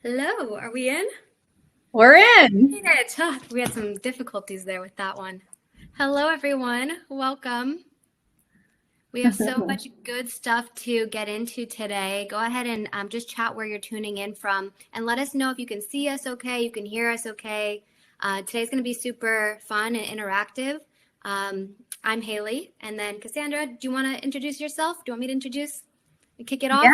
Hello, are we in? We're in. We had some difficulties there with that one. Hello, everyone. Welcome. We have so much good stuff to get into today. Go ahead and just chat where you're tuning in from and let us know if you can see us okay, you can hear us okay. Today's going to be super fun and interactive. I'm Haley, and then Cassandra, do you want to introduce yourself? Do you want me to introduce and kick it off?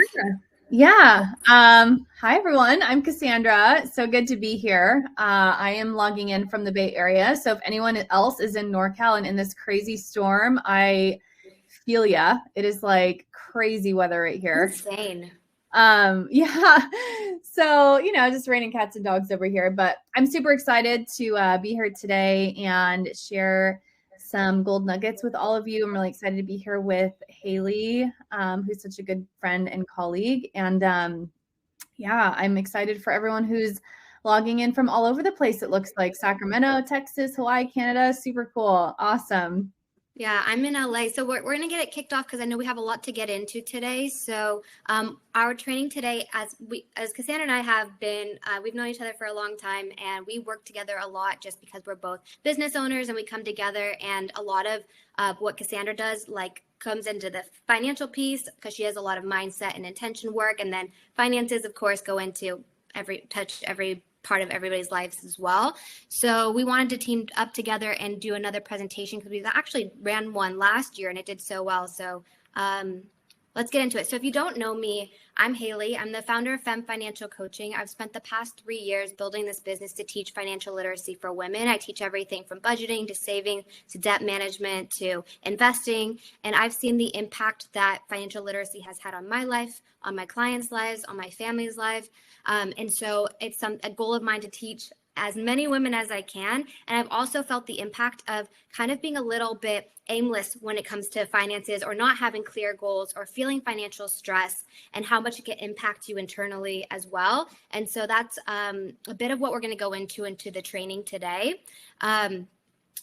Yeah. Hi, everyone. I'm Cassandra. So good to be here. I am logging in from the Bay Area. So if anyone else is in NorCal and in this crazy storm, I feel ya. It is like crazy weather right here. Insane. Yeah. So, just raining cats and dogs over here, but I'm super excited to be here today and share some gold nuggets with all of you. I'm really excited to be here with Haley, who's such a good friend and colleague. And I'm excited for everyone who's logging in from all over the place. It looks like Sacramento, Texas, Hawaii, Canada. Super cool. Awesome. Yeah, I'm in LA. So we're going to get it kicked off because I know we have a lot to get into today. So our training today, as Cassandra and I have been, we've known each other for a long time, and we work together a lot just because we're both business owners and we come together, and a lot of what Cassandra does comes into the financial piece because she has a lot of mindset and intention work, and then finances, of course, go into every part of everybody's lives as well. So we wanted to team up together and do another presentation because we actually ran one last year and it did so well. So let's get into it. So if you don't know me, I'm Haley. I'm the founder of Femme Financial Coaching. I've spent the past 3 years building this business to teach financial literacy for women. I teach everything from budgeting to saving to debt management to investing. And I've seen the impact that financial literacy has had on my life, on my clients' lives, on my family's life. And so it's a goal of mine to teach as many women as I can. And I've also felt the impact of kind of being a little bit aimless when it comes to finances, or not having clear goals, or feeling financial stress, and how much it can impact you internally as well. And so that's a bit of what we're going to go into the training today.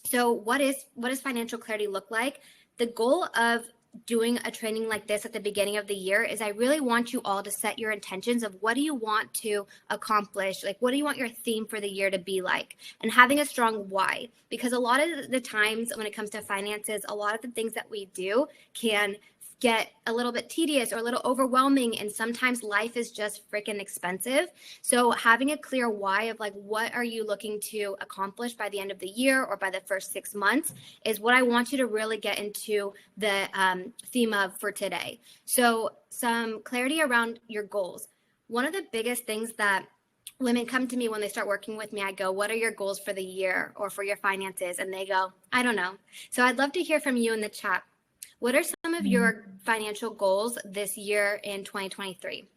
So what does financial clarity look like? The goal of doing a training like this at the beginning of the year is I really want you all to set your intentions of what do you want to accomplish? Like, what do you want your theme for the year to be like? And having a strong why, because a lot of the times when it comes to finances, a lot of the things that we do can get a little bit tedious or a little overwhelming, and sometimes life is just freaking expensive. So having a clear why of what are you looking to accomplish by the end of the year or by the first 6 months is what I want you to really get into the theme of for today. So some clarity around your goals. One of the biggest things that women come to me when they start working with me, I go, what are your goals for the year or for your finances? And they go, I don't know. So I'd love to hear from you in the chat. What are some of your financial goals this year in 2023?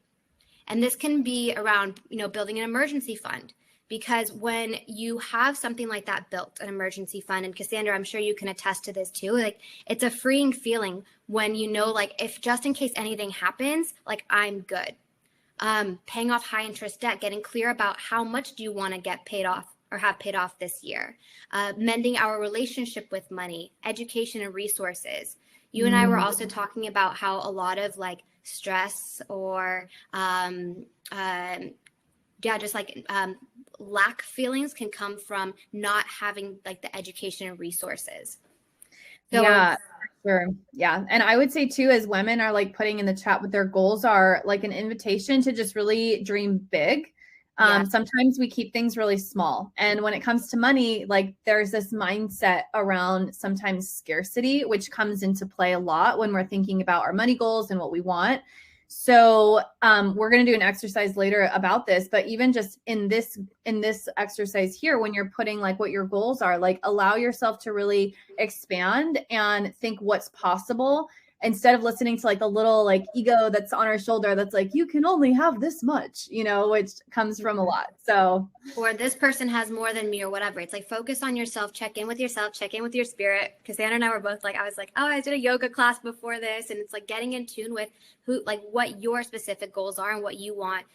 And this can be around, building an emergency fund, because when you have something like that built, an emergency fund, and Cassandra, I'm sure you can attest to this too, it's a freeing feeling when if just in case anything happens, I'm good. Paying off high interest debt, getting clear about how much do you want to get paid off or have paid off this year, mending our relationship with money, education and resources. You and I were also talking about how a lot of stress or lack feelings can come from not having the education and resources. So, yeah, sure. Yeah. And I would say too, as women are putting in the chat what their goals are, an invitation to just really dream big. Sometimes we keep things really small. And when it comes to money, there's this mindset around sometimes scarcity, which comes into play a lot when we're thinking about our money goals and what we want. So we're going to do an exercise later about this, but even just in this exercise here, when you're putting what your goals are, allow yourself to really expand and think what's possible, instead of listening to the little ego that's on our shoulder that's you can only have this much, which comes from a lot. So, or this person has more than me or whatever. It's focus on yourself, check in with yourself, check in with your spirit. Cassandra and I were both I was oh, I did a yoga class before this, and it's getting in tune with what your specific goals are and what you want.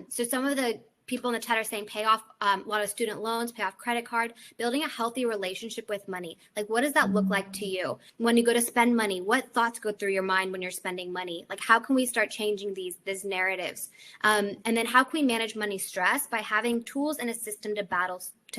So some of the people in the chat are saying pay off a lot of student loans, pay off credit card, building a healthy relationship with money. Like, what does that look like to you? When you go to spend money, what thoughts go through your mind when you're spending money? Like, how can we start changing these narratives? And then how can we manage money stress? By having tools and a system to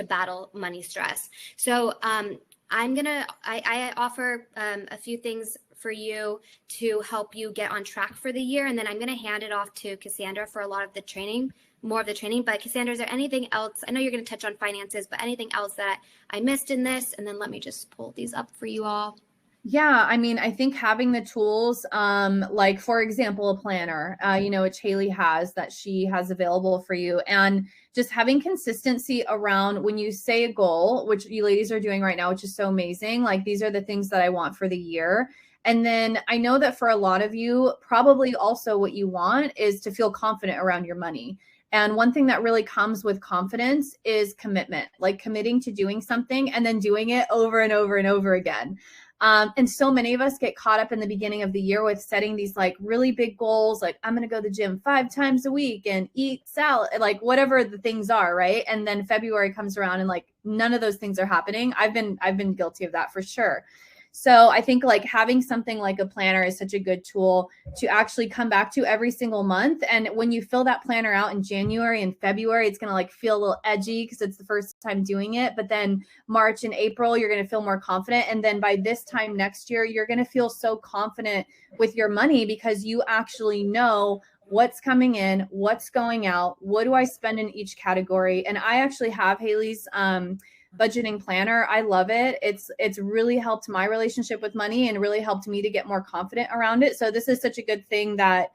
battle money stress. So I offer a few things for you to help you get on track for the year. And then I'm going to hand it off to Cassandra for a lot of the training, more of the training. But Cassandra, is there anything else? I know you're going to touch on finances, but anything else that I missed in this? And then let me just pull these up for you all. Yeah, I mean, I think having the tools, like for example, a planner, which Haley has that she has available for you, and just having consistency around when you say a goal, which you ladies are doing right now, which is so amazing. Like, these are the things that I want for the year. And then I know that for a lot of you, probably also what you want is to feel confident around your money. And one thing that really comes with confidence is commitment, like committing to doing something and then doing it over and over and over again. And so many of us get caught up in the beginning of the year with setting these like really big goals, like I'm going to go to the gym 5 times a week and eat salad, like whatever the things are, right? And then February comes around and like none of those things are happening. I've been guilty of that for sure. So I think like having something like a planner is such a good tool to actually come back to every single month. And when you fill that planner out in January and February, it's going to like feel a little edgy because it's the first time doing it. But then March and April, you're going to feel more confident. And then by this time next year, you're going to feel so confident with your money because you actually know what's coming in, what's going out, what do I spend in each category. And I actually have Haley's budgeting planner. I love it. It's really helped my relationship with money and really helped me to get more confident around it. So this is such a good thing that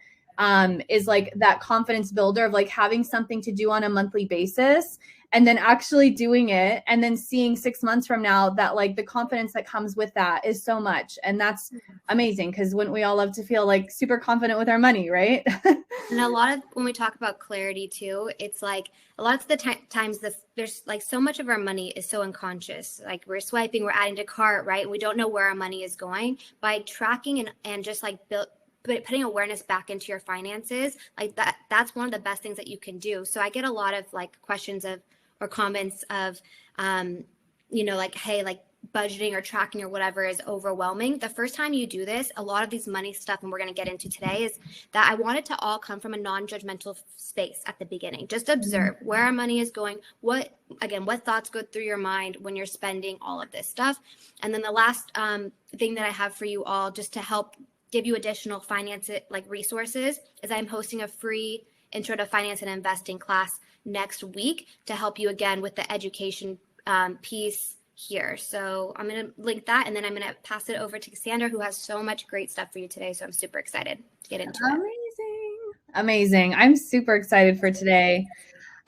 is like that confidence builder of like having something to do on a monthly basis and then actually doing it and then seeing 6 months from now that like the confidence that comes with that is so much. And that's amazing because wouldn't we all love to feel like super confident with our money, right? And a lot of when we talk about clarity too, it's like a lot of the times there's like so much of our money is so unconscious. Like we're swiping, we're adding to cart, right? We don't know where our money is going. By tracking and just like putting awareness back into your finances, like that's one of the best things that you can do. So I get a lot of like questions or comments of, like, hey, like budgeting or tracking or whatever is overwhelming. The first time you do this, a lot of these money stuff, and we're going to get into today, is that I want it to all come from a non-judgmental space at the beginning. Just observe where our money is going. What thoughts go through your mind when you're spending all of this stuff. And then the last thing that I have for you all, just to help give you additional finance like resources, is I'm hosting a free intro to finance and investing class next week to help you again with the education piece here. So I'm going to link that, and then I'm going to pass it over to Cassandra, who has so much great stuff for you today. So I'm super excited to get into it. Amazing. I'm super excited for today.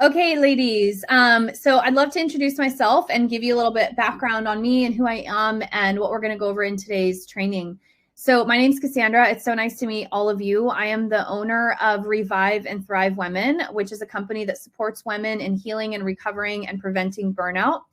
Okay, ladies. So I'd love to introduce myself and give you a little bit background on me and who I am and what we're going to go over in today's training. So my name's Cassandra. It's so nice to meet all of you. I am the owner of Revive and Thrive Women, which is a company that supports women in healing and recovering and preventing burnout.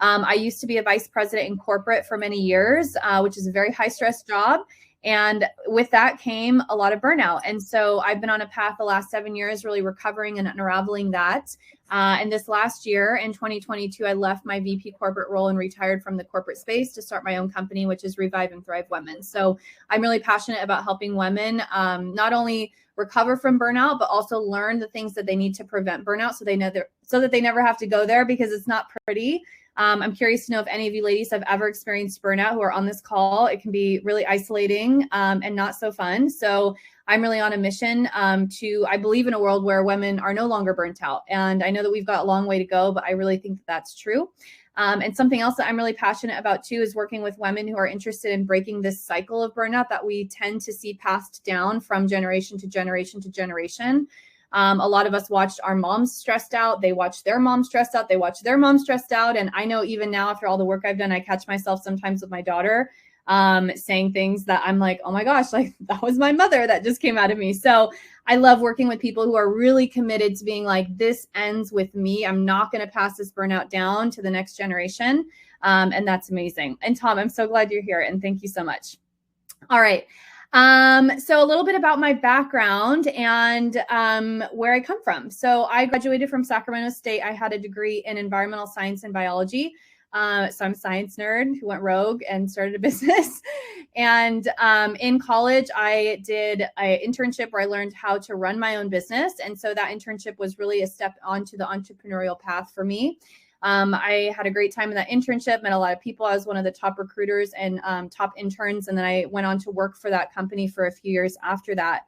I used to be a vice president in corporate for many years, which is a very high stress job. And with that came a lot of burnout. And so I've been on a path the last 7 years, really recovering and unraveling that. And this last year in 2022, I left my VP corporate role and retired from the corporate space to start my own company, which is Revive and Thrive Women. So I'm really passionate about helping women not only recover from burnout, but also learn the things that they need to prevent burnout so that they never have to go there, because it's not pretty. I'm curious to know if any of you ladies have ever experienced burnout who are on this call. It can be really isolating and not so fun. So I'm really on a mission I believe in a world where women are no longer burnt out. And I know that we've got a long way to go, but I really think that that's true. And something else that I'm really passionate about too is working with women who are interested in breaking this cycle of burnout that we tend to see passed down from generation to generation to generation. A lot of us watched our moms stressed out. They watched their mom stressed out. They watched their mom stressed out. And I know even now, after all the work I've done, I catch myself sometimes with my daughter saying things that I'm like, oh my gosh, like that was my mother that just came out of me. So I love working with people who are really committed to being like, this ends with me. I'm not going to pass this burnout down to the next generation. And that's amazing. And Tom, I'm so glad you're here. And thank you so much. All right. So a little bit about my background and where I come from. So I graduated from Sacramento State. I had a degree in environmental science and biology. So I'm a science nerd who went rogue and started a business. And in college, I did an internship where I learned how to run my own business. And so that internship was really a step onto the entrepreneurial path for me. I had a great time in that internship, met a lot of people. I was one of the top recruiters and top interns. And then I went on to work for that company for a few years after that.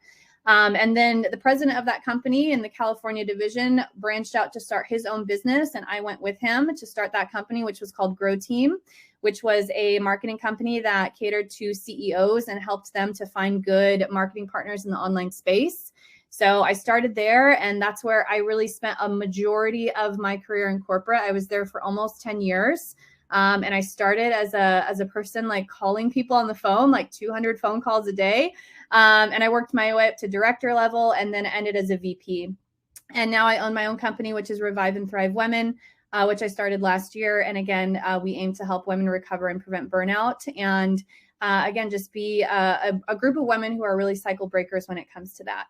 And then the president of that company in the California division branched out to start his own business. And I went with him to start that company, which was called Grow Team, which was a marketing company that catered to CEOs and helped them to find good marketing partners in the online space. So I started there, and that's where I really spent a majority of my career in corporate. I was there for almost 10 years. And I started as a person like calling people on the phone, like 200 phone calls a day. And I worked my way up to director level and then ended as a VP. And now I own my own company, which is Revive and Thrive Women, which I started last year. And again, we aim to help women recover and prevent burnout. And again, just be a group of women who are really cycle breakers when it comes to that.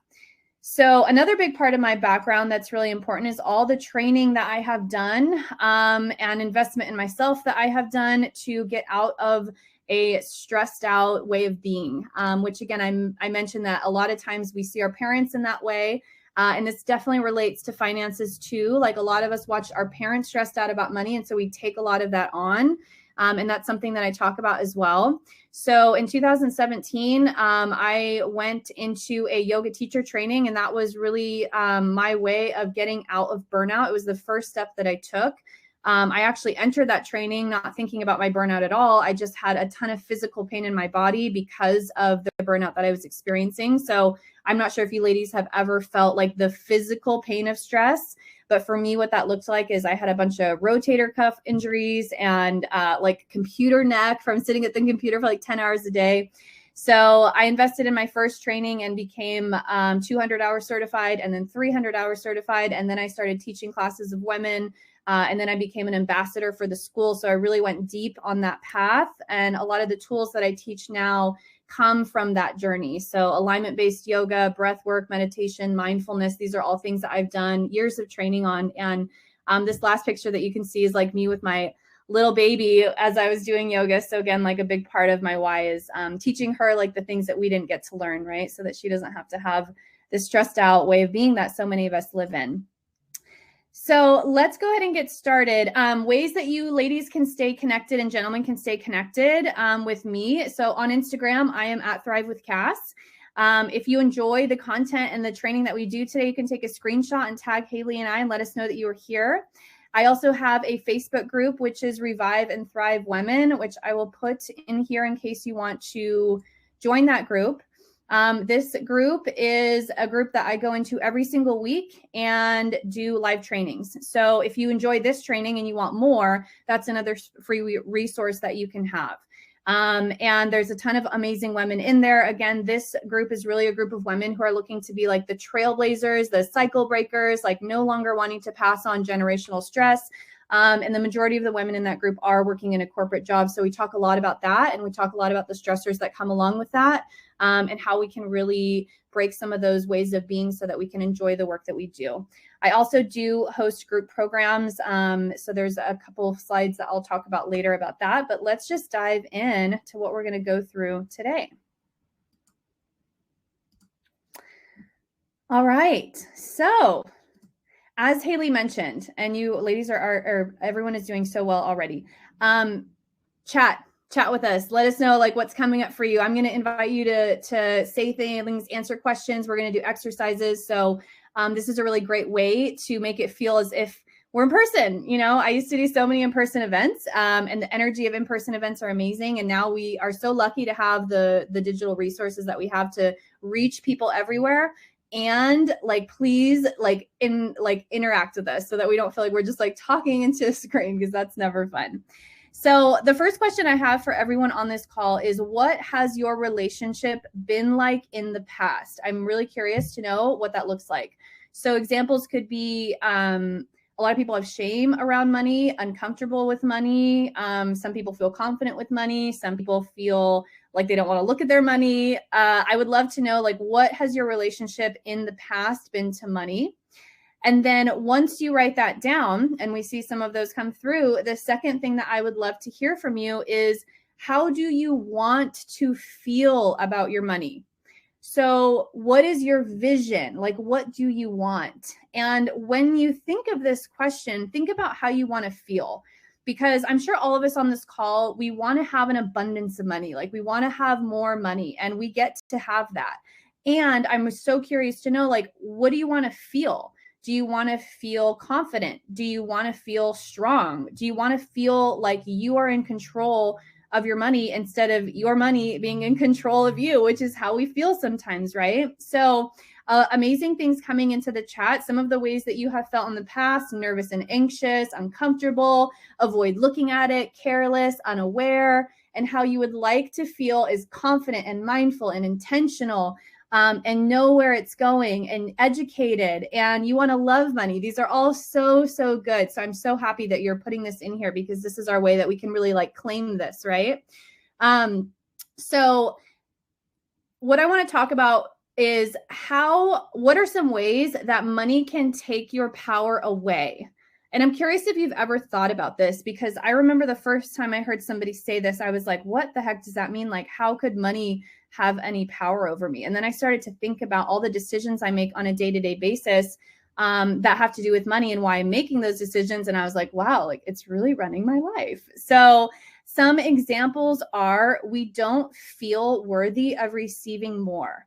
So another big part of my background that's really important is all the training that I have done and investment in myself that I have done to get out of a stressed out way of being, which again, I mentioned that a lot of times we see our parents in that way. And this definitely relates to finances too. Like a lot of us watch our parents stressed out about money. And so we take a lot of that on. And that's something that I talk about as well. So in 2017, I went into a yoga teacher training, and that was really my way of getting out of burnout. It was the first step that I took. I actually entered that training not thinking about my burnout at all. I just had a ton of physical pain in my body because of the burnout that I was experiencing. So I'm not sure if you ladies have ever felt like the physical pain of stress. But for me, what that looked like is I had a bunch of rotator cuff injuries and like computer neck from sitting at the computer for like 10 hours a day. So I invested in my first training and became 200 hours certified and then 300 hours certified. And then I started teaching classes of women. And then I became an ambassador for the school. So I really went deep on that path. And a lot of the tools that I teach now come from that journey. So alignment-based yoga, breath work, meditation, mindfulness, these are all things that I've done years of training on. And this last picture that you can see is like me with my little baby as I was doing yoga. So again, like a big part of my why is teaching her like the things that we didn't get to learn, right? So that she doesn't have to have this stressed out way of being that so many of us live in. So let's go ahead and get started. Ways that you ladies can stay connected and gentlemen can stay connected with me. So on Instagram, I am at Thrive with Cass. If you enjoy the content and the training that we do today, you can take a screenshot and tag Haley and I and let us know that you are here. I also have a Facebook group, which is Revive and Thrive Women, which I will put in here in case you want to join that group. This group is a group that I go into every single week and do live trainings. So if you enjoy this training and you want more, that's another free resource that you can have. And there's a ton of amazing women in there. Again, this group is really a group of women who are looking to be like the trailblazers, the cycle breakers, like no longer wanting to pass on generational stress. And the majority of the women in that group are working in a corporate job. So we talk a lot about that. And we talk a lot about the stressors that come along with that and how we can really break some of those ways of being so that we can enjoy the work that we do. I also do host group programs. So there's a couple of slides that I'll talk about later about that. But let's just dive in to what we're going to go through today. All right. So as Haley mentioned, and you ladies are everyone is doing so well already. Chat with us. Let us know like what's coming up for you. I'm going to invite you to say things, answer questions. We're going to do exercises. So this is a really great way to make it feel as if we're in person. You know, I used to do so many in-person events and the energy of in-person events are amazing. And now we are so lucky to have the digital resources that we have to reach people everywhere. And like, please interact with us so that we don't feel like we're just like talking into a screen, because that's never fun. So the first question I have for everyone on this call is, what has your relationship been like in the past? I'm really curious to know what that looks like. So examples could be, a lot of people have shame around money, uncomfortable with money. Some people feel confident with money. Some people feel like they don't want to look at their money. I would love to know, like, what has your relationship in the past been to money? And then once you write that down and we see some of those come through, the second thing that I would love to hear from you is, how do you want to feel about your money? So what is your vision? Like, what do you want? And when you think of this question, think about how you want to feel. Because I'm sure all of us on this call, we want to have an abundance of money. Like, we want to have more money, and we get to have that. And I'm so curious to know, like, what do you want to feel? Do you want to feel confident? Do you want to feel strong? Do you want to feel like you are in control of your money instead of your money being in control of you, which is how we feel sometimes, right? So amazing things coming into the chat. Some of the ways that you have felt in the past: nervous and anxious, uncomfortable, avoid looking at it, careless, unaware, and how you would like to feel is confident and mindful and intentional, and know where it's going, and educated, and you want to love money. These are all so, so good. So I'm so happy that you're putting this in here, because this is our way that we can really like claim this, right? So what I want to talk about is what are some ways that money can take your power away? And I'm curious if you've ever thought about this, because I remember the first time I heard somebody say this, I was like, what the heck does that mean? Like, how could money have any power over me? And then I started to think about all the decisions I make on a day-to-day basis that have to do with money and why I'm making those decisions. And I was like, wow, like, it's really running my life. So some examples are, we don't feel worthy of receiving more.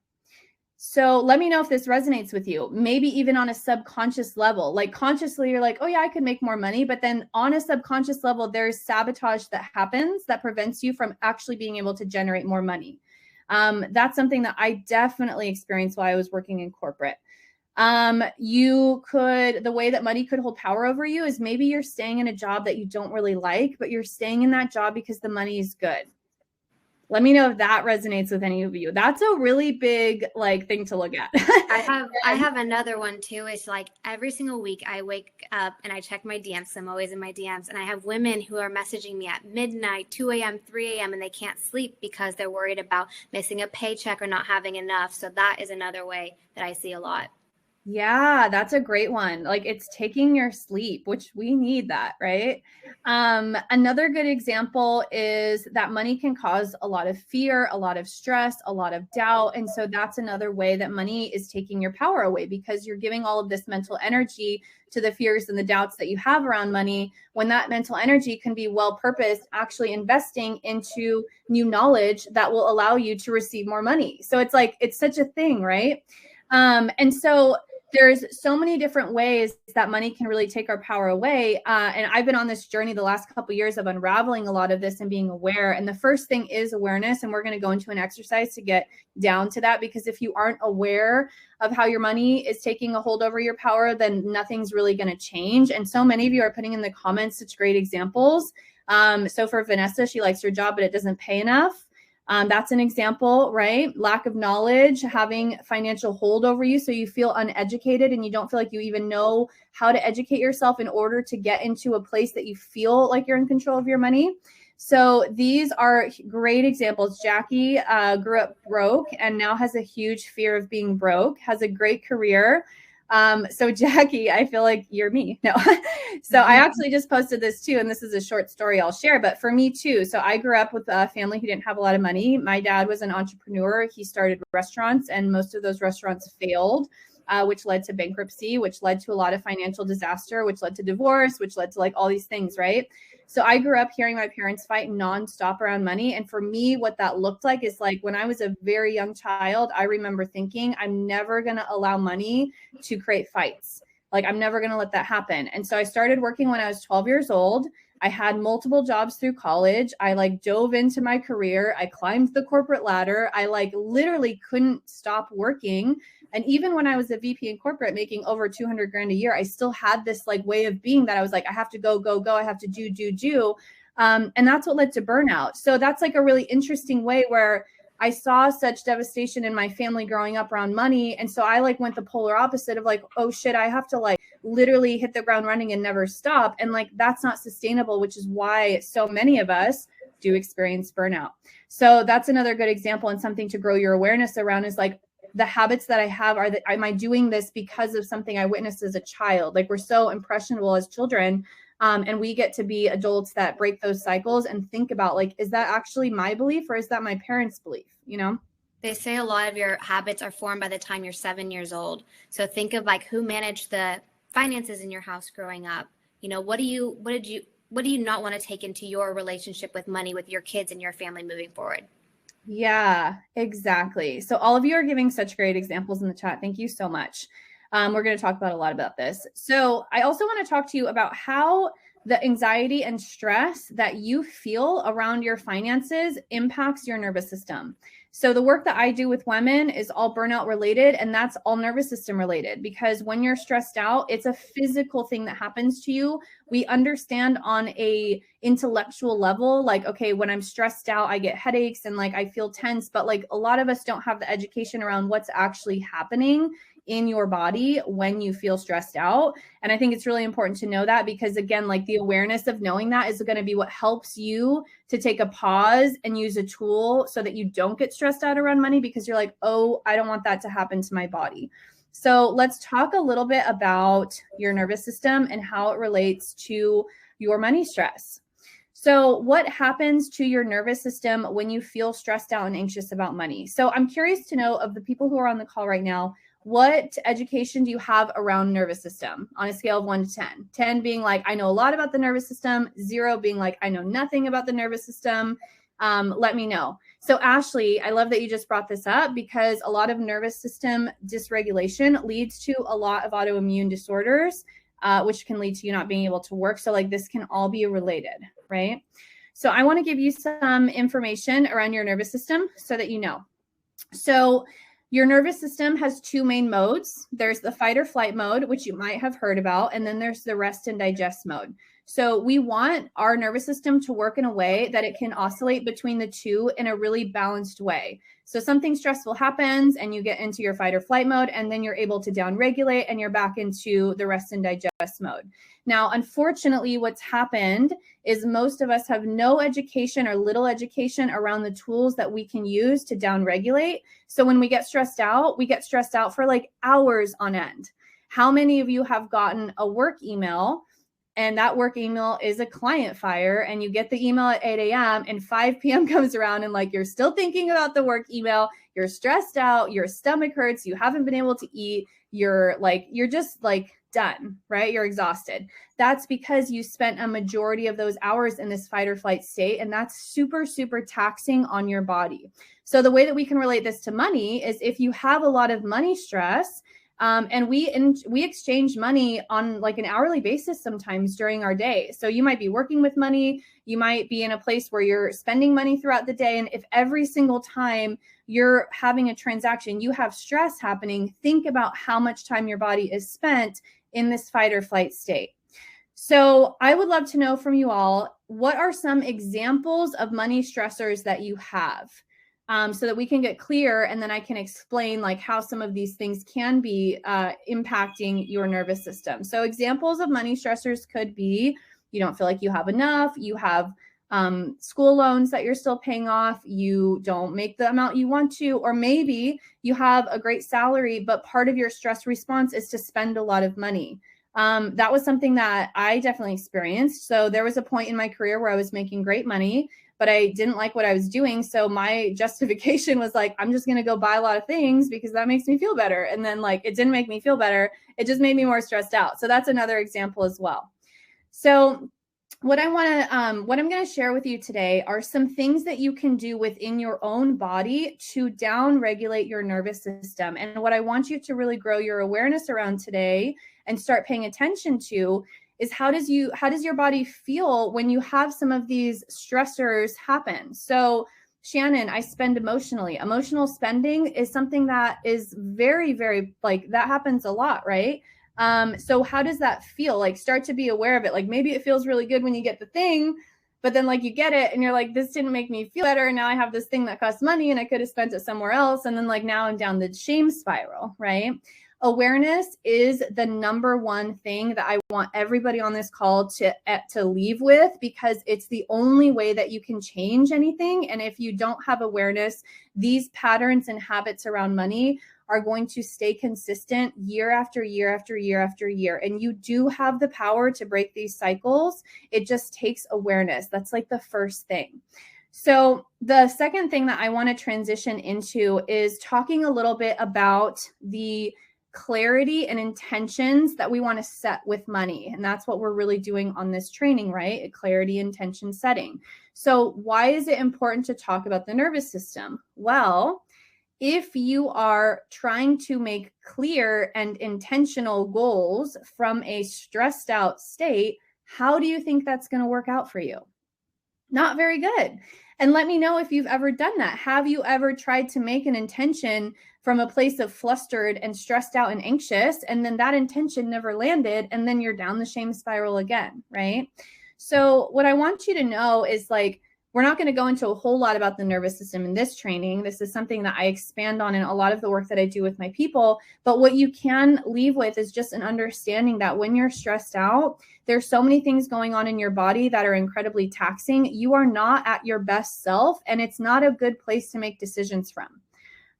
So let me know if this resonates with you. Maybe even on a subconscious level, like consciously you're like, oh yeah, I could make more money. But then on a subconscious level, there's sabotage that happens that prevents you from actually being able to generate more money. That's something that I definitely experienced while I was working in corporate. The way that money could hold power over you is maybe you're staying in a job that you don't really like, but you're staying in that job because the money is good. Let me know if that resonates with any of you. That's a really big like thing to look at. I have another one too. It's like every single week I wake up and I check my DMs. I'm always in my DMs, and I have women who are messaging me at midnight, 2 a.m., 3 a.m., and they can't sleep because they're worried about missing a paycheck or not having enough. So that is another way that I see a lot. Yeah, that's a great one. Like, it's taking your sleep, which we need that, right? Another good example is that money can cause a lot of fear, a lot of stress, a lot of doubt. And so that's another way that money is taking your power away, because you're giving all of this mental energy to the fears and the doubts that you have around money, when that mental energy can be well-purposed, actually investing into new knowledge that will allow you to receive more money. So it's like, it's such a thing, right? And so there's so many different ways that money can really take our power away. And I've been on this journey the last couple of years of unraveling a lot of this and being aware. And the first thing is awareness. And we're going to go into an exercise to get down to that, because if you aren't aware of how your money is taking a hold over your power, then nothing's really going to change. And so many of you are putting in the comments such great examples. So for Vanessa, she likes her job, but it doesn't pay enough. That's an example, right? Lack of knowledge, having financial hold over you. So you feel uneducated and you don't feel like you even know how to educate yourself in order to get into a place that you feel like you're in control of your money. So these are great examples. Jackie grew up broke and now has a huge fear of being broke, has a great career. So Jackie, I feel like you're me. No. So I actually just posted this too. And this is a short story I'll share, but for me too. So I grew up with a family who didn't have a lot of money. My dad was an entrepreneur. He started restaurants and most of those restaurants failed, which led to bankruptcy, which led to a lot of financial disaster, which led to divorce, which led to like all these things, right? So I grew up hearing my parents fight nonstop around money. And for me, what that looked like is like when I was a very young child, I remember thinking, I'm never going to allow money to create fights. Like, I'm never going to let that happen. And so I started working when I was 12 years old. I had multiple jobs through college. I like dove into my career. I climbed the corporate ladder. I like literally couldn't stop working. And even when I was a VP in corporate making over 200 grand a year, I still had this like way of being that I was like, I have to go. I have to do. And that's what led to burnout. So that's like a really interesting way where I saw such devastation in my family growing up around money. And so I like went the polar opposite of like, oh shit, I have to like literally hit the ground running and never stop. And like, that's not sustainable, which is why so many of us do experience burnout. So that's another good example and something to grow your awareness around is like the habits that I have am I doing this because of something I witnessed as a child? Like we're so impressionable as children. And we get to be adults that break those cycles and think about like, is that actually my belief or is that my parents' belief? You know? They say a lot of your habits are formed by the time you're 7 years old. So think of like who managed the finances in your house growing up. You know, what do you not want to take into your relationship with money with your kids and your family moving forward? Yeah, exactly. So all of you are giving such great examples in the chat. Thank you so much. We're going to talk about a lot about this. So I also want to talk to you about how the anxiety and stress that you feel around your finances impacts your nervous system. So the work that I do with women is all burnout related, and that's all nervous system related, because when you're stressed out, it's a physical thing that happens to you. We understand on a intellectual level, like, okay, when I'm stressed out, I get headaches and like I feel tense, but like a lot of us don't have the education around what's actually happening in your body when you feel stressed out. And I think it's really important to know that, because again, like the awareness of knowing that is going to be what helps you to take a pause and use a tool so that you don't get stressed out around money, because you're like, oh, I don't want that to happen to my body. So let's talk a little bit about your nervous system and how it relates to your money stress. So what happens to your nervous system when you feel stressed out and anxious about money? So I'm curious to know, of the people who are on the call right now, what education do you have around nervous system on a scale of 1 to 10? 10 being like, I know a lot about the nervous system. 0 being like, I know nothing about the nervous system. Let me know. So Ashley, I love that you just brought this up, because a lot of nervous system dysregulation leads to a lot of autoimmune disorders, which can lead to you not being able to work. So like this can all be related, right? So I want to give you some information around your nervous system so that you know. So your nervous system has 2 main modes. There's the fight or flight mode, which you might have heard about, and then there's the rest and digest mode. So we want our nervous system to work in a way that it can oscillate between the two in a really balanced way. So something stressful happens and you get into your fight or flight mode, and then you're able to downregulate and you're back into the rest and digest mode. Now, unfortunately, what's happened is most of us have no education or little education around the tools that we can use to downregulate. So when we get stressed out for like hours on end. How many of you have gotten a work email, and that work email is a client fire, and you get the email at 8 a.m. and 5 p.m. comes around and like you're still thinking about the work email, you're stressed out, your stomach hurts, you haven't been able to eat, you're just like done, right? You're exhausted. That's because you spent a majority of those hours in this fight or flight state, and that's super, super taxing on your body. So the way that we can relate this to money is if you have a lot of money stress, and we exchange money on like an hourly basis sometimes during our day. So you might be working with money, you might be in a place where you're spending money throughout the day. And if every single time you're having a transaction, you have stress happening, think about how much time your body is spent in this fight or flight state. So I would love to know from you all, what are some examples of money stressors that you have? So that we can get clear, and then I can explain like how some of these things can be impacting your nervous system. So examples of money stressors could be, you don't feel like you have enough, you have school loans that you're still paying off, you don't make the amount you want to, or maybe you have a great salary, but part of your stress response is to spend a lot of money. That was something that I definitely experienced. So there was a point in my career where I was making great money, but I didn't like what I was doing. So my justification was like, I'm just going to go buy a lot of things because that makes me feel better. And then like, it didn't make me feel better. It just made me more stressed out. So that's another example as well. So what I'm going to share with you today are some things that you can do within your own body to down-regulate your nervous system. And what I want you to really grow your awareness around today and start paying attention to is how does your body feel when you have some of these stressors happen? So Shannon, I spend emotionally. Emotional spending is something that is very, very like that happens a lot, right? So how does that feel? Like start to be aware of it. Like maybe it feels really good when you get the thing, but then like you get it and you're like, this didn't make me feel better. And now I have this thing that costs money and I could have spent it somewhere else. And then like now I'm down the shame spiral, right? Awareness is the number one thing that I want everybody on this call to leave with, because it's the only way that you can change anything. And if you don't have awareness, these patterns and habits around money are going to stay consistent year after year after year after year. And you do have the power to break these cycles. It just takes awareness. That's like the first thing. So the second thing that I want to transition into is talking a little bit about the clarity and intentions that we want to set with money. And that's what we're really doing on this training, right? A clarity intention setting. So why is it important to talk about the nervous system? Well, if you are trying to make clear and intentional goals from a stressed out state, how do you think that's going to work out for you? Not very good. And let me know if you've ever done that. Have you ever tried to make an intention from a place of flustered and stressed out and anxious, and then that intention never landed, and then you're down the shame spiral again, right? So what I want you to know is, like, we're not going to go into a whole lot about the nervous system in this training. This is something that I expand on in a lot of the work that I do with my people. But what you can leave with is just an understanding that when you're stressed out, there's so many things going on in your body that are incredibly taxing. You are not at your best self, and it's not a good place to make decisions from.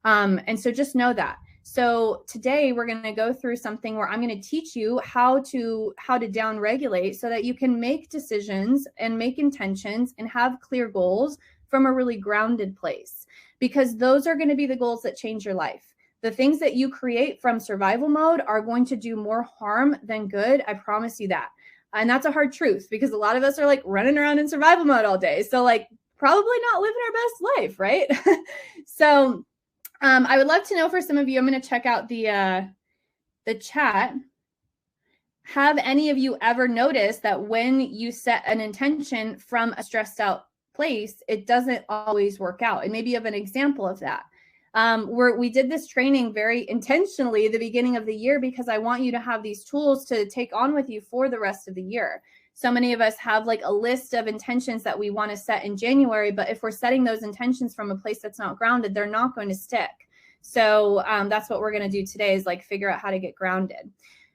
And so just know that. So today we're going to go through something where I'm going to teach you how to down regulate so that you can make decisions and make intentions and have clear goals from a really grounded place, because those are going to be the goals that change your life. The things that you create from survival mode are going to do more harm than good. I promise you that. And that's a hard truth, because a lot of us are like running around in survival mode all day. So like probably not living our best life, right? So I would love to know for some of you, I'm going to check out the chat. Have any of you ever noticed that when you set an intention from a stressed out place, it doesn't always work out? And maybe you have an example of that. We did this training very intentionally at the beginning of the year, because I want you to have these tools to take on with you for the rest of the year. So many of us have like a list of intentions that we want to set in January, but if we're setting those intentions from a place that's not grounded, they're not going to stick. So that's what we're going to do today, is like figure out how to get grounded.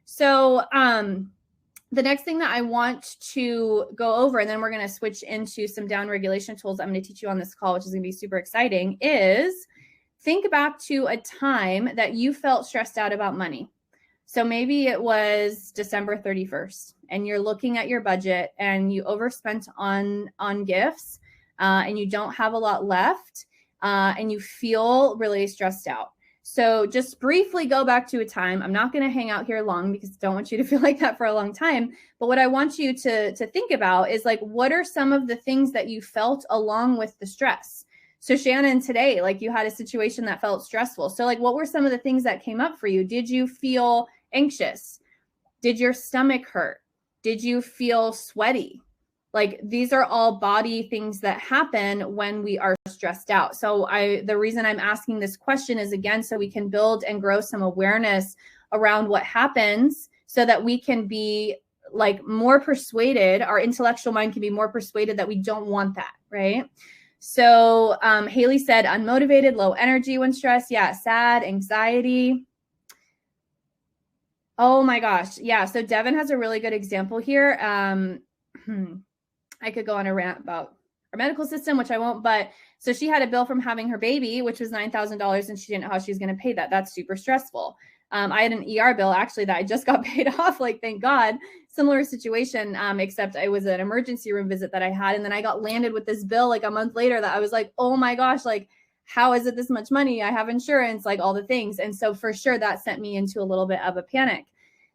So the next thing that I want to go over, and then we're going to switch into some down regulation tools I'm going to teach you on this call, which is going to be super exciting, is think back to a time that you felt stressed out about money. So maybe it was December 31st and you're looking at your budget and you overspent on gifts and you don't have a lot left and you feel really stressed out. So just briefly go back to a time. I'm not going to hang out here long because I don't want you to feel like that for a long time. But what I want you to think about is, like, what are some of the things that you felt along with the stress? So Shannon, today, like, you had a situation that felt stressful. So like, what were some of the things that came up for you? Did you feel anxious? Did your stomach hurt? Did you feel sweaty? Like, these are all body things that happen when we are stressed out. So the reason I'm asking this question is, again, so we can build and grow some awareness around what happens, so that we can be like more persuaded, our intellectual mind can be more persuaded that we don't want that, right? So Haley said unmotivated, low energy when stressed. Yeah, sad, anxiety. Oh my gosh. Yeah. So Devin has a really good example here. I could go on a rant about our medical system, which I won't, but so she had a bill from having her baby, which was $9,000, and she didn't know how she was going to pay that. That's super stressful. I had an ER bill actually that I just got paid off, like, thank God. Similar situation, except it was an emergency room visit that I had. And then I got landed with this bill like a month later that I was like, oh my gosh, like, how is it this much money? I have insurance, like all the things. And so for sure that sent me into a little bit of a panic.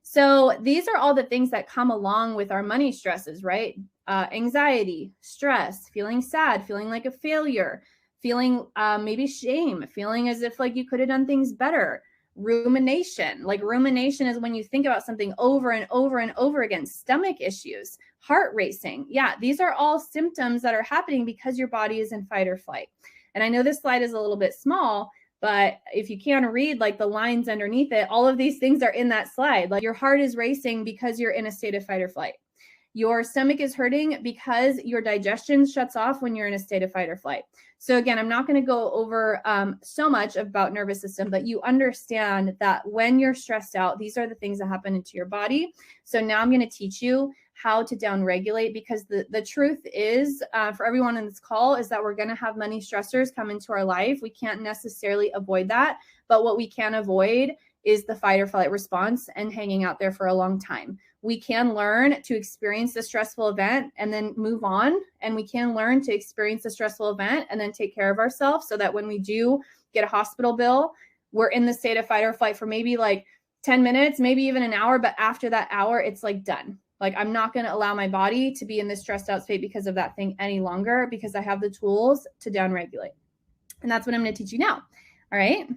So these are all the things that come along with our money stresses, right? Anxiety, stress, feeling sad, feeling like a failure, feeling maybe shame, feeling as if like you could have done things better. Rumination, like rumination is when you think about something over and over and over again. Stomach issues, heart racing. Yeah, these are all symptoms that are happening because your body is in fight or flight. And I know this slide is a little bit small, but if you can read like the lines underneath it, all of these things are in that slide. Like, your heart is racing because you're in a state of fight or flight. Your stomach is hurting because your digestion shuts off when you're in a state of fight or flight. So again, I'm not going to go over so much about nervous system, but you understand that when you're stressed out, these are the things that happen into your body. So now I'm going to teach you how to downregulate, because the truth is, for everyone in this call, is that we're going to have money stressors come into our life. We can't necessarily avoid that, but what we can avoid is the fight or flight response and hanging out there for a long time. We can learn to experience the stressful event and then move on. And we can learn to experience the stressful event and then take care of ourselves, so that when we do get a hospital bill, we're in the state of fight or flight for maybe like 10 minutes, maybe even an hour. But after that hour, it's like done. Like, I'm not going to allow my body to be in this stressed out state because of that thing any longer, because I have the tools to downregulate. And that's what I'm going to teach you now. All right.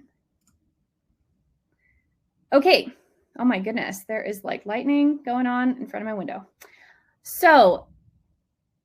Okay. Oh my goodness, there is like lightning going on in front of my window. So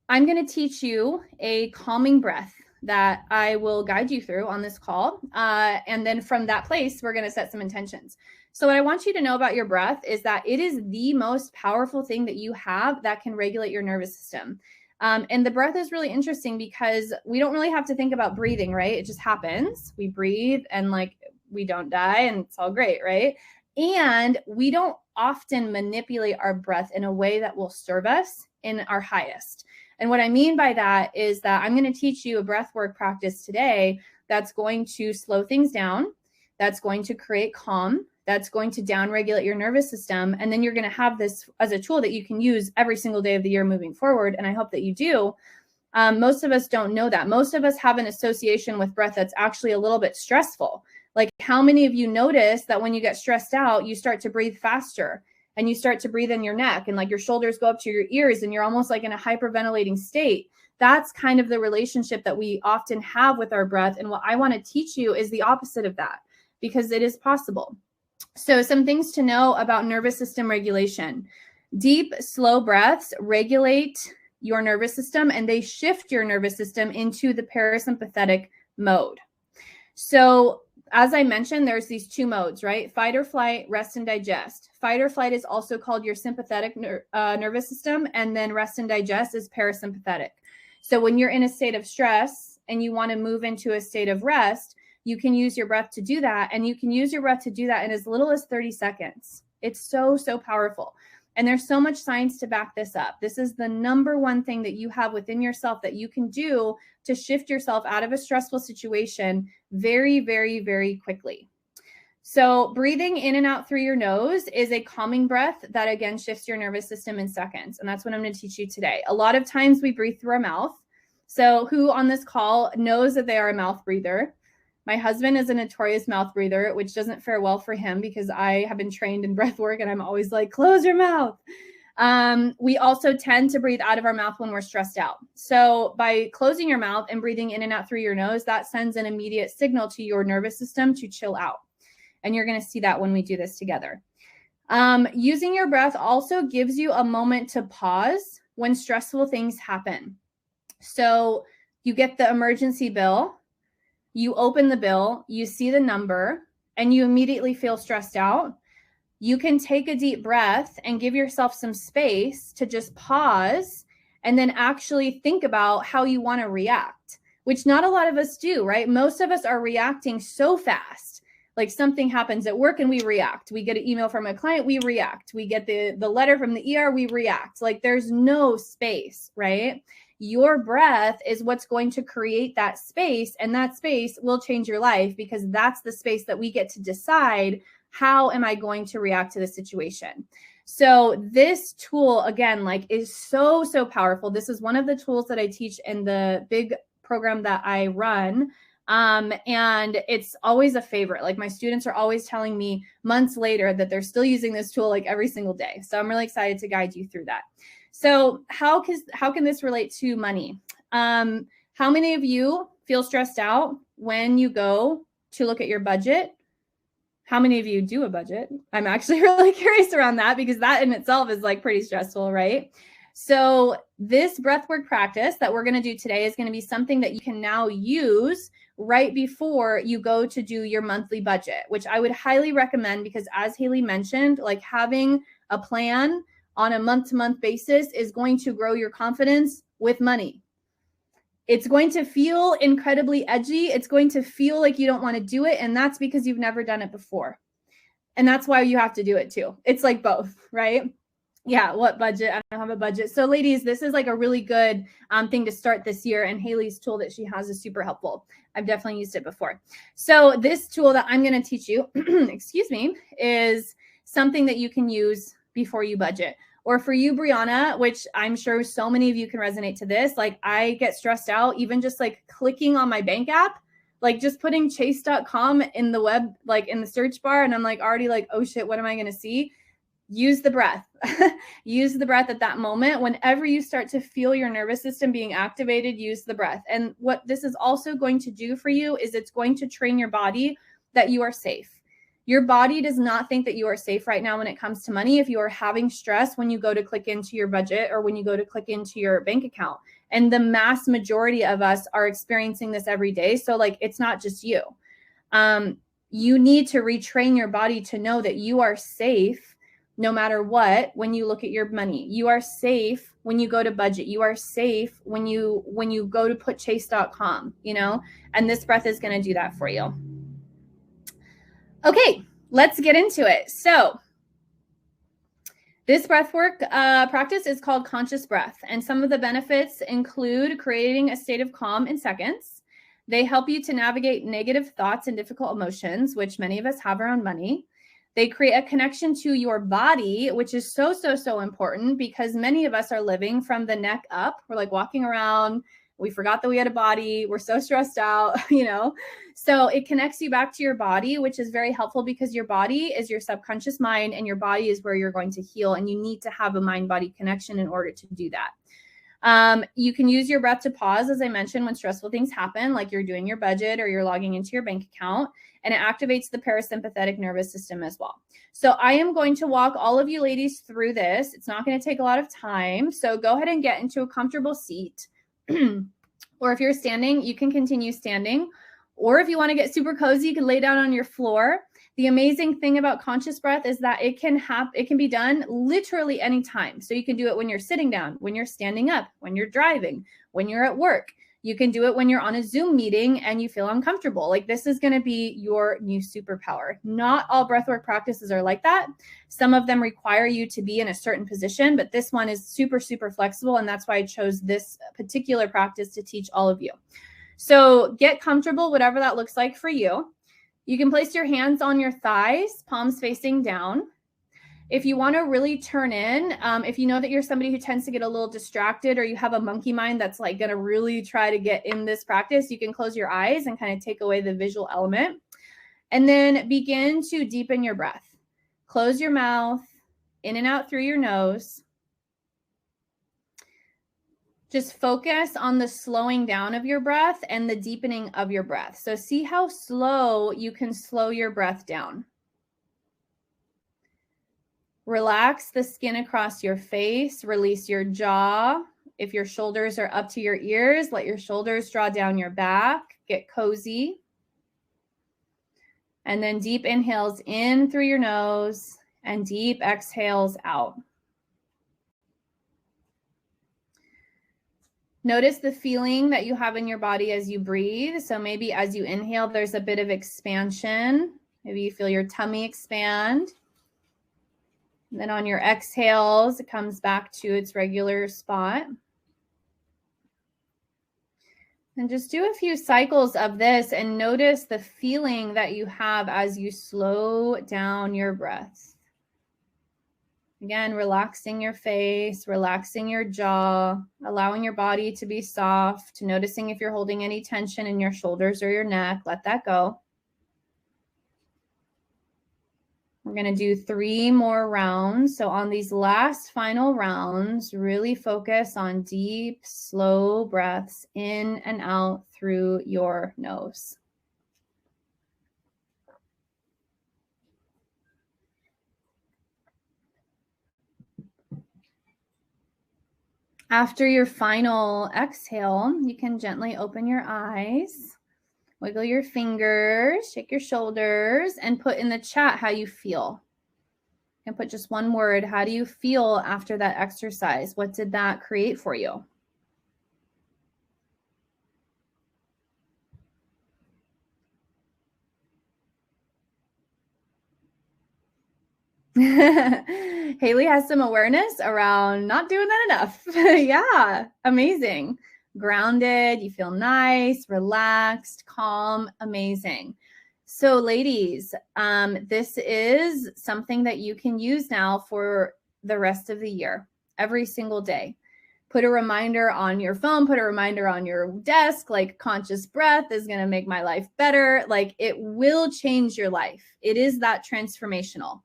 I'm going to teach you a calming breath that I will guide you through on this call. And then from that place, we're going to set some intentions. So what I want you to know about your breath is that it is the most powerful thing that you have that can regulate your nervous system. And the breath is really interesting because we don't really have to think about breathing, right? It just happens. We breathe and like we don't die and it's all great, right? And we don't often manipulate our breath in a way that will serve us in our highest. And what I mean by that is that I'm going to teach you a breath work practice today that's going to slow things down, that's going to create calm, that's going to downregulate your nervous system. And then you're going to have this as a tool that you can use every single day of the year moving forward. And I hope that you do. Most of us don't know that. Most of us have an association with breath that's actually a little bit stressful. Like, how many of you notice that when you get stressed out, you start to breathe faster and you start to breathe in your neck and like your shoulders go up to your ears and you're almost like in a hyperventilating state? That's kind of the relationship that we often have with our breath. And what I want to teach you is the opposite of that, because it is possible. So some things to know about nervous system regulation. Deep, slow breaths regulate your nervous system and they shift your nervous system into the parasympathetic mode. So as I mentioned, there's these two modes, right? Fight or flight, rest and digest. Fight or flight is also called your sympathetic nervous system, and then rest and digest is parasympathetic. So when you're in a state of stress and you want to move into a state of rest, you can use your breath to do that. And you can use your breath to do that in as little as 30 seconds. It's so, so powerful. And there's so much science to back this up. This is the number one thing that you have within yourself that you can do to shift yourself out of a stressful situation very, very, very quickly. So breathing in and out through your nose is a calming breath that, again, shifts your nervous system in seconds. And that's what I'm going to teach you today. A lot of times we breathe through our mouth. So who on this call knows that they are a mouth breather? My husband is a notorious mouth breather, which doesn't fare well for him because I have been trained in breath work and I'm always like, close your mouth. We also tend to breathe out of our mouth when we're stressed out. So by closing your mouth and breathing in and out through your nose, that sends an immediate signal to your nervous system to chill out. And you're going to see that when we do this together. Using your breath also gives you a moment to pause when stressful things happen. So you get the emergency bill. You open the bill, you see the number, and you immediately feel stressed out. You can take a deep breath and give yourself some space to just pause and then actually think about how you want to react, which not a lot of us do, right? Most of us are reacting so fast. Like something happens at work and we react. We get an email from a client, we react. We get the letter from the ER, we react. Like there's no space, right? Your breath is what's going to create that space, and that space will change your life because that's the space that we get to decide, how am I going to react to the situation? So this tool, again, like is so, so powerful. This is one of the tools that I teach in the big program that I run. And it's always a favorite. Like my students are always telling me months later that they're still using this tool like every single day. So I'm really excited to guide you through that. So how can this relate to money? How many of you feel stressed out when you go to look at your budget? How many of you do a budget? I'm actually really curious around that because that in itself is like pretty stressful, right? So this breathwork practice that we're going to do today is going to be something that you can now use right before you go to do your monthly budget, which I would highly recommend because as Haley mentioned, like having a plan on a month-to-month basis is going to grow your confidence with money. It's going to feel incredibly edgy. It's going to feel like you don't want to do it. And that's because you've never done it before. And that's why you have to do it too. It's like both, right? Yeah, what budget? I don't have a budget. So ladies, this is like a really good thing to start this year. And Haley's tool that she has is super helpful. I've definitely used it before. So this tool that I'm going to teach you, excuse me, is something that you can use before you budget. Or for you, Brianna, which I'm sure so many of you can resonate to this. Like I get stressed out, even just like clicking on my bank app, like just putting chase.com in the web, like in the search bar. And I'm like already like, oh shit, what am I going to see? Use the breath. Use the breath at that moment. Whenever you start to feel your nervous system being activated, use the breath. And what this is also going to do for you is it's going to train your body that you are safe. Your body does not think that you are safe right now when it comes to money if you are having stress when you go to click into your budget or when you go to click into your bank account. And the mass majority of us are experiencing this every day. So like, it's not just you. You need to retrain your body to know that you are safe no matter what. When you look at your money, you are safe when you go to budget, you are safe when you go to put chase.com, you know, and this breath is going to do that for you. Okay, let's get into it. So this breathwork practice is called conscious breath. And some of the benefits include creating a state of calm in seconds. They help you to navigate negative thoughts and difficult emotions, which many of us have around money. They create a connection to your body, which is so, so, so important because many of us are living from the neck up. We're like walking around. We forgot that we had a body. We're so stressed out, you know? So it connects you back to your body, which is very helpful because your body is your subconscious mind and your body is where you're going to heal. And you need to have a mind-body connection in order to do that. You can use your breath to pause, as I mentioned, when stressful things happen, like you're doing your budget or you're logging into your bank account, and it activates the parasympathetic nervous system as well. So I am going to walk all of you ladies through this. It's not going to take a lot of time. So go ahead and get into a comfortable seat. Or if you're standing, you can continue standing. Or if you want to get super cozy, you can lay down on your floor. The amazing thing about conscious breath is that it can be done literally anytime. So you can do it when you're sitting down, when you're standing up, when you're driving, when you're at work. You can do it when you're on a Zoom meeting and you feel uncomfortable. Like this is going to be your new superpower. Not all breathwork practices are like that. Some of them require you to be in a certain position, but this one is super, super flexible. And that's why I chose this particular practice to teach all of you. So get comfortable, whatever that looks like for you. You can place your hands on your thighs, palms facing down. If you want to really turn in, if you know that you're somebody who tends to get a little distracted or you have a monkey mind that's like going to really try to get in this practice, you can close your eyes and kind of take away the visual element. And then begin to deepen your breath. Close your mouth, in and out through your nose. Just focus on the slowing down of your breath and the deepening of your breath. So see how slow you can slow your breath down. Relax the skin across your face. Release your jaw. If your shoulders are up to your ears, let your shoulders draw down your back. Get cozy. And then deep inhales in through your nose and deep exhales out. Notice the feeling that you have in your body as you breathe. So maybe as you inhale, there's a bit of expansion. Maybe you feel your tummy expand. And then on your exhales, it comes back to its regular spot. And just do a few cycles of this and notice the feeling that you have as you slow down your breath. Again, relaxing your face, relaxing your jaw, allowing your body to be soft, noticing if you're holding any tension in your shoulders or your neck, let that go. We're going to do 3 more rounds. So on these last final rounds, really focus on deep, slow breaths in and out through your nose. After your final exhale, you can gently open your eyes. Wiggle your fingers, shake your shoulders, and put in the chat how you feel. You can put just one word. How do you feel after that exercise? What did that create for you? Haley has some awareness around not doing that enough. Yeah, amazing. Grounded, you feel nice, relaxed, calm, amazing. So ladies, this is something that you can use now for the rest of the year, every single day. Put a reminder on your phone, put a reminder on your desk, like conscious breath is going to make my life better. Like it will change your life. It is that transformational.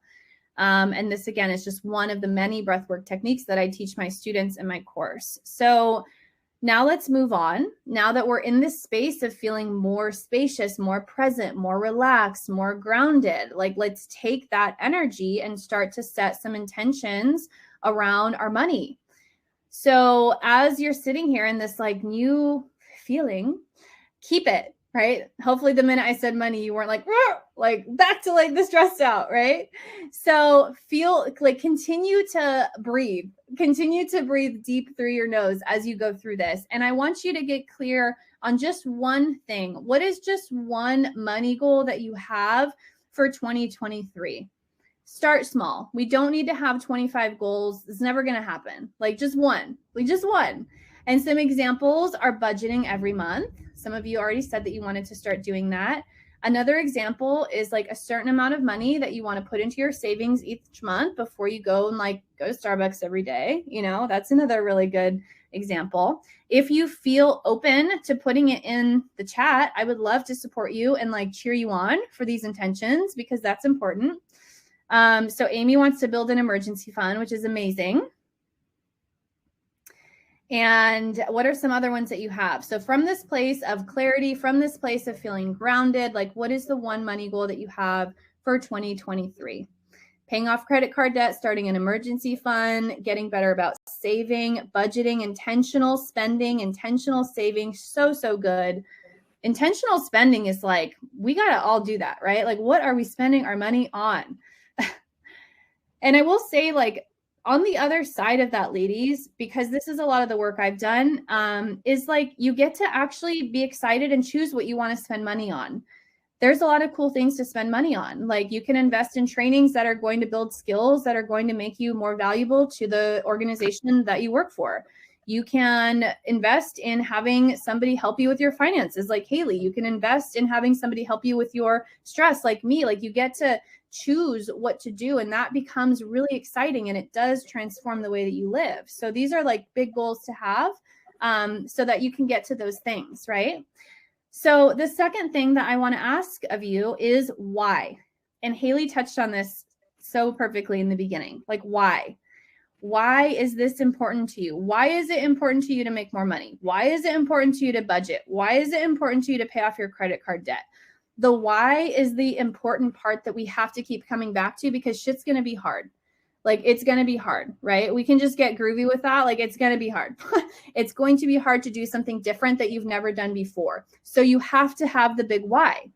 And this, again, is just one of the many breathwork techniques that I teach my students in my course. So now let's move on. Now that we're in this space of feeling more spacious, more present, more relaxed, more grounded, like let's take that energy and start to set some intentions around our money. So as you're sitting here in this like new feeling, keep it, right? Hopefully the minute I said money, you weren't like back to like the stressed out, right? So feel like continue to breathe deep through your nose as you go through this. And I want you to get clear on just one thing. What is just one money goal that you have for 2023? Start small. We don't need to have 25 goals. It's never going to happen. Like just one. And some examples are budgeting every month. Some of you already said that you wanted to start doing that. Another example is like a certain amount of money that you want to put into your savings each month before you go and like go to Starbucks every day. You know, that's another really good example. If you feel open to putting it in the chat, I would love to support you and like cheer you on for these intentions because that's important. So Amy wants to build an emergency fund, which is amazing. And what are some other ones that you have? So from this place of clarity, from this place of feeling grounded, like what is the one money goal that you have for 2023? Paying off credit card debt, starting an emergency fund, getting better about saving, budgeting, intentional spending, intentional saving. So good. Intentional spending is like, we got to all do that, right? Like, what are we spending our money on? And I will say, like, on the other side of that, ladies, because this is a lot of the work I've done, is like you get to actually be excited and choose what you want to spend money on. There's a lot of cool things to spend money on. Like you can invest in trainings that are going to build skills that are going to make you more valuable to the organization that you work for. You can invest in having somebody help you with your finances, like Haley. You can invest in having somebody help you with your stress, like me. Like you get to choose what to do, and that becomes really exciting, and it does transform the way that you live. So these are like big goals to have, so that you can get to those things, right? So the second thing that I want to ask of you is why. And Haley touched on this so perfectly in the beginning. Like why? Why is this important to you? Why is it important to you to make more money? Why is it important to you to budget? Why is it important to you to pay off your credit card debt? The why is the important part that we have to keep coming back to, because shit's going to be hard. Like it's going to be hard, right? We can just get groovy with that. Like it's going to be hard. It's going to be hard to do something different that you've never done before. So you have to have the big why.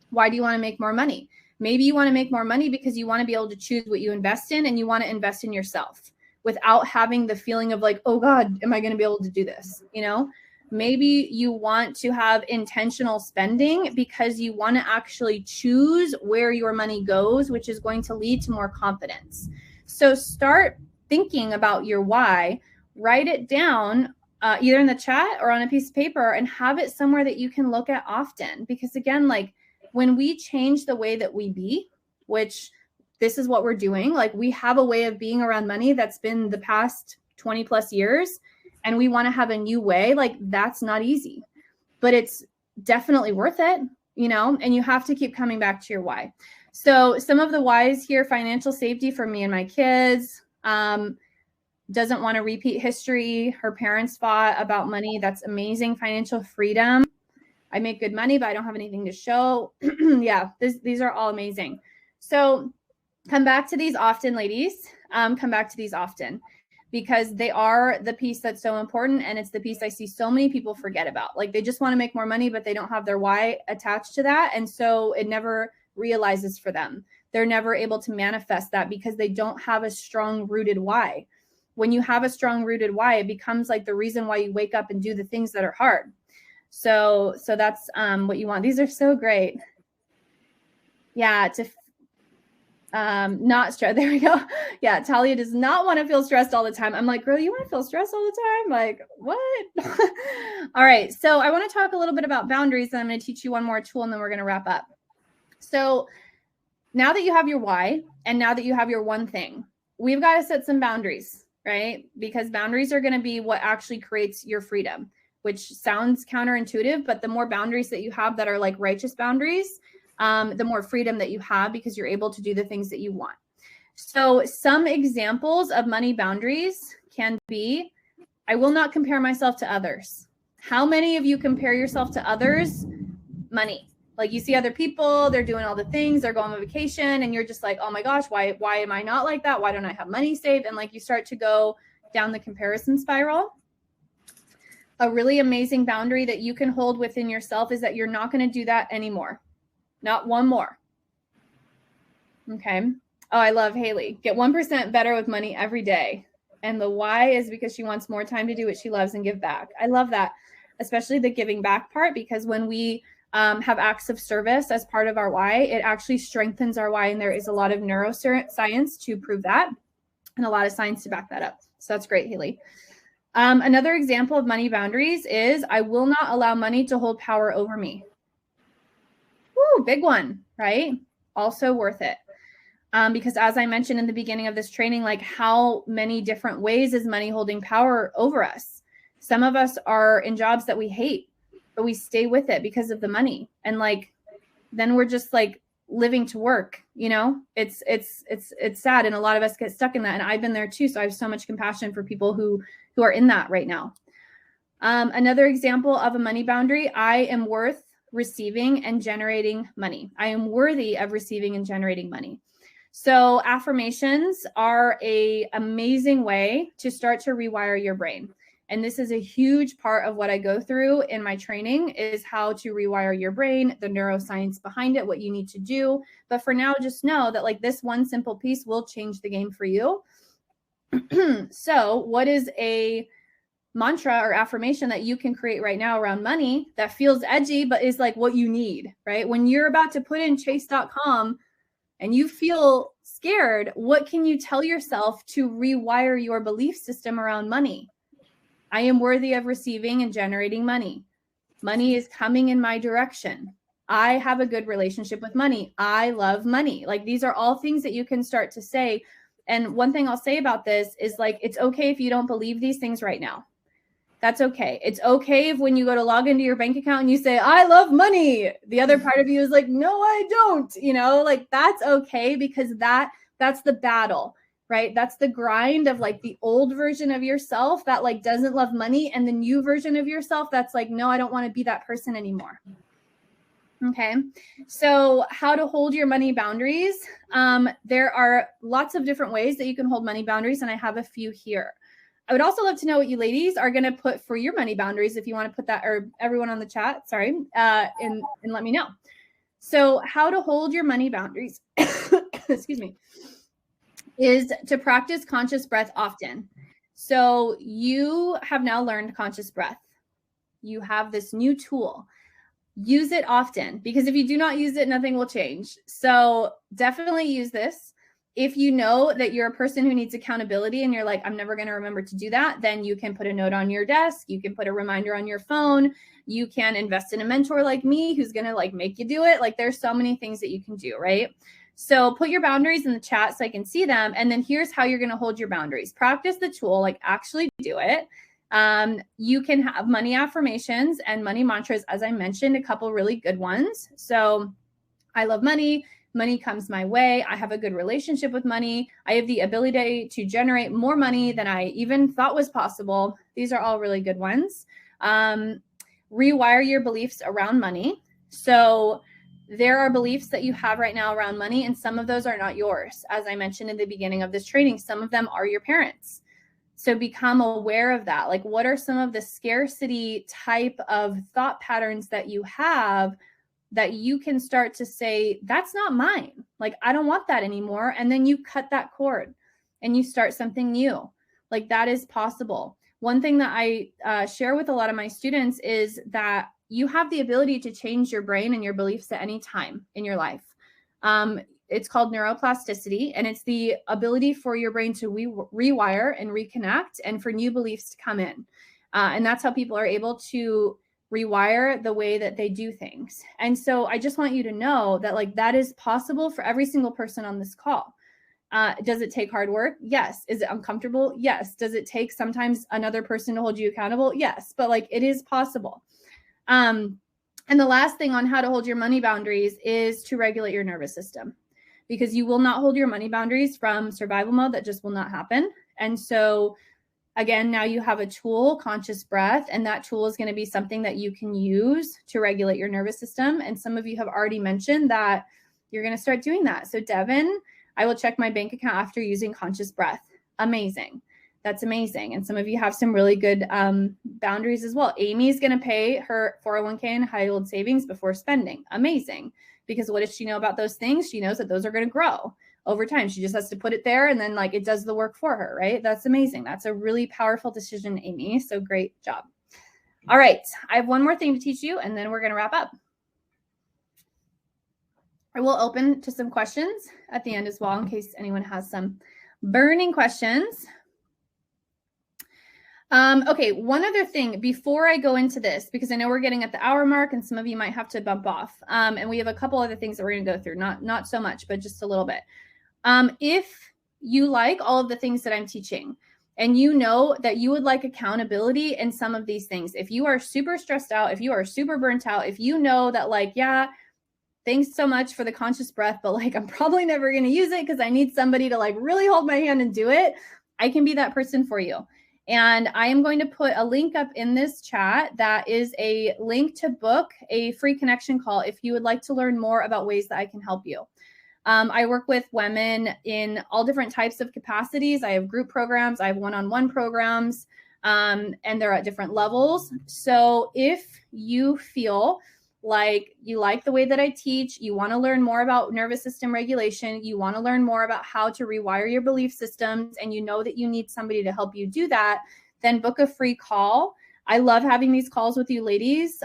Why do you want to make more money? Maybe you want to make more money because you want to be able to choose what you invest in, and you want to invest in yourself without having the feeling of like, oh God, am I going to be able to do this? You know, maybe you want to have intentional spending because you want to actually choose where your money goes, which is going to lead to more confidence. So start thinking about your why, write it down either in the chat or on a piece of paper, and have it somewhere that you can look at often. Because again, like when we change the way that we be, which this is what we're doing, like we have a way of being around money that's been the past 20 plus years, and we want to have a new way. Like that's not easy, but it's definitely worth it, you know, and you have to keep coming back to your why. So some of the whys here: financial safety for me and my kids, doesn't want to repeat history. Her parents fought about money. That's amazing. Financial freedom. I make good money, but I don't have anything to show. Yeah, these are all amazing. So come back to these often, ladies. Come back to these often, because they are the piece that's so important. And it's the piece I see so many people forget about. Like they just want to make more money, but they don't have their why attached to that. And so it never realizes for them. They're never able to manifest that because they don't have a strong rooted why. When you have a strong rooted why, it becomes like the reason why you wake up and do the things that are hard. So that's what you want. These are so great. Yeah, Not stressed. There we go. Yeah. Talia does not want to feel stressed all the time. I'm like, girl, you want to feel stressed all the time? Like, what? All right. So I want to talk a little bit about boundaries, and I'm going to teach you one more tool, and then we're going to wrap up. So now that you have your why, and now that you have your one thing, we've got to set some boundaries, right? Because boundaries are going to be what actually creates your freedom, which sounds counterintuitive, but the more boundaries that you have that are like righteous boundaries, the more freedom that you have, because you're able to do the things that you want. So some examples of money boundaries can be, I will not compare myself to others. How many of you compare yourself to others? Money. Like you see other people, they're doing all the things, they're going on vacation, and you're just like, oh my gosh, why am I not like that? Why don't I have money saved? And like you start to go down the comparison spiral. A really amazing boundary that you can hold within yourself is that you're not going to do that anymore. Not one more. Okay. Oh, I love Haley. Get 1% better with money every day. And the why is because she wants more time to do what she loves and give back. I love that, especially the giving back part, because when we have acts of service as part of our why, it actually strengthens our why. And there is a lot of neuroscience to prove that, and a lot of science to back that up. So that's great, Haley. Another example of money boundaries is, I will not allow money to hold power over me. Woo, big one, right? Also worth it. Because as I mentioned in the beginning of this training, like how many different ways is money holding power over us? Some of us are in jobs that we hate, but we stay with it because of the money. And like, then we're just like living to work, you know, it's sad. And a lot of us get stuck in that. And I've been there too. So I have so much compassion for people who are in that right now. Another example of a money boundary, I am worth receiving and generating money. I am worthy of receiving and generating money. So affirmations are an amazing way to start to rewire your brain. And this is a huge part of what I go through in my training, is how to rewire your brain, the neuroscience behind it, what you need to do. But for now, just know that like this one simple piece will change the game for you. So what is a mantra or affirmation that you can create right now around money that feels edgy, but is like what you need, right? When you're about to put in chase.com and you feel scared, what can you tell yourself to rewire your belief system around money? I am worthy of receiving and generating money. Money is coming in my direction. I have a good relationship with money. I love money. Like these are all things that you can start to say. And one thing I'll say about this is like, it's okay if you don't believe these things right now. That's okay. It's okay if when you go to log into your bank account and you say, I love money, the other part of you is like, no, I don't, you know, like that's okay, because that's the battle, right? That's the grind of like the old version of yourself that like doesn't love money, and the new version of yourself that's like, no, I don't want to be that person anymore. Okay. So how to hold your money boundaries. There are lots of different ways that you can hold money boundaries, and I have a few here. I would also love to know what you ladies are going to put for your money boundaries, if you want to put that, or everyone on the chat, sorry, and let me know. So how to hold your money boundaries, excuse me, is to practice conscious breath often. So you have now learned conscious breath. You have this new tool. Use it often, because if you do not use it, nothing will change. So definitely use this. If you know that you're a person who needs accountability and you're like, I'm never going to remember to do that, then you can put a note on your desk. You can put a reminder on your phone. You can invest in a mentor like me who's going to like make you do it. Like there's so many things that you can do, right? So put your boundaries in the chat so I can see them. And then here's how you're going to hold your boundaries. Practice the tool, like actually do it. You can have money affirmations and money mantras, as I mentioned, a couple really good ones. So I love money. Money comes my way. I have a good relationship with money. I have the ability to generate more money than I even thought was possible. These are all really good ones. Rewire your beliefs around money. So there are beliefs that you have right now around money, and some of those are not yours. As I mentioned in the beginning of this training, some of them are your parents. So become aware of that. Like, what are some of the scarcity type of thought patterns that you have that you can start to say, that's not mine. Like, I don't want that anymore. And then you cut that cord and you start something new. Like, that is possible. One thing that I share with a lot of my students is that you have the ability to change your brain and your beliefs at any time in your life. it's called neuroplasticity, and it's the ability for your brain to rewire and reconnect and for new beliefs to come in. And that's how people are able to rewire the way that they do things. And so I just want you to know that like that is possible for every single person on this call. Does it take hard work? Yes. Is it uncomfortable? Yes. Does it take sometimes another person to hold you accountable? Yes. But like it is possible. And the last thing on how to hold your money boundaries is to regulate your nervous system, because you will not hold your money boundaries from survival mode. That just will not happen. And so again, now you have a tool, conscious breath, and that tool is going to be something that you can use to regulate your nervous system. And some of you have already mentioned that you're going to start doing that. So Devin, I will check my bank account after using conscious breath. Amazing. That's amazing. And some of you have some really good boundaries as well. Amy's going to pay her 401k and high yield savings before spending. Amazing. Because what does she know about those things? She knows that those are going to grow over time. She just has to put it there and then like it does the work for her, right? That's amazing. That's a really powerful decision, Amy. So great job. All right. I have one more thing to teach you and then we're going to wrap up. I will open to some questions at the end as well in case anyone has some burning questions. Okay, one other thing before I go into this, because I know we're getting at the hour mark and some of you might have to bump off. And we have a couple other things that we're going to go through, not so much, but just a little bit. If you like all of the things that I'm teaching and you know that you would like accountability in some of these things, if you are super stressed out, if you are super burnt out, if you know that like, yeah, thanks so much for the conscious breath, but like, I'm probably never going to use it because I need somebody to like really hold my hand and do it. I can be that person for you. And I am going to put a link up in this chat that is a link to book a free connection call if you would like to learn more about ways that I can help you. I work with women in all different types of capacities. I have group programs, I have one-on-one programs, and they're at different levels. So if you feel like you like the way that I teach, you want to learn more about nervous system regulation, you want to learn more about how to rewire your belief systems, and you know that you need somebody to help you do that, then book a free call. I love having these calls with you ladies.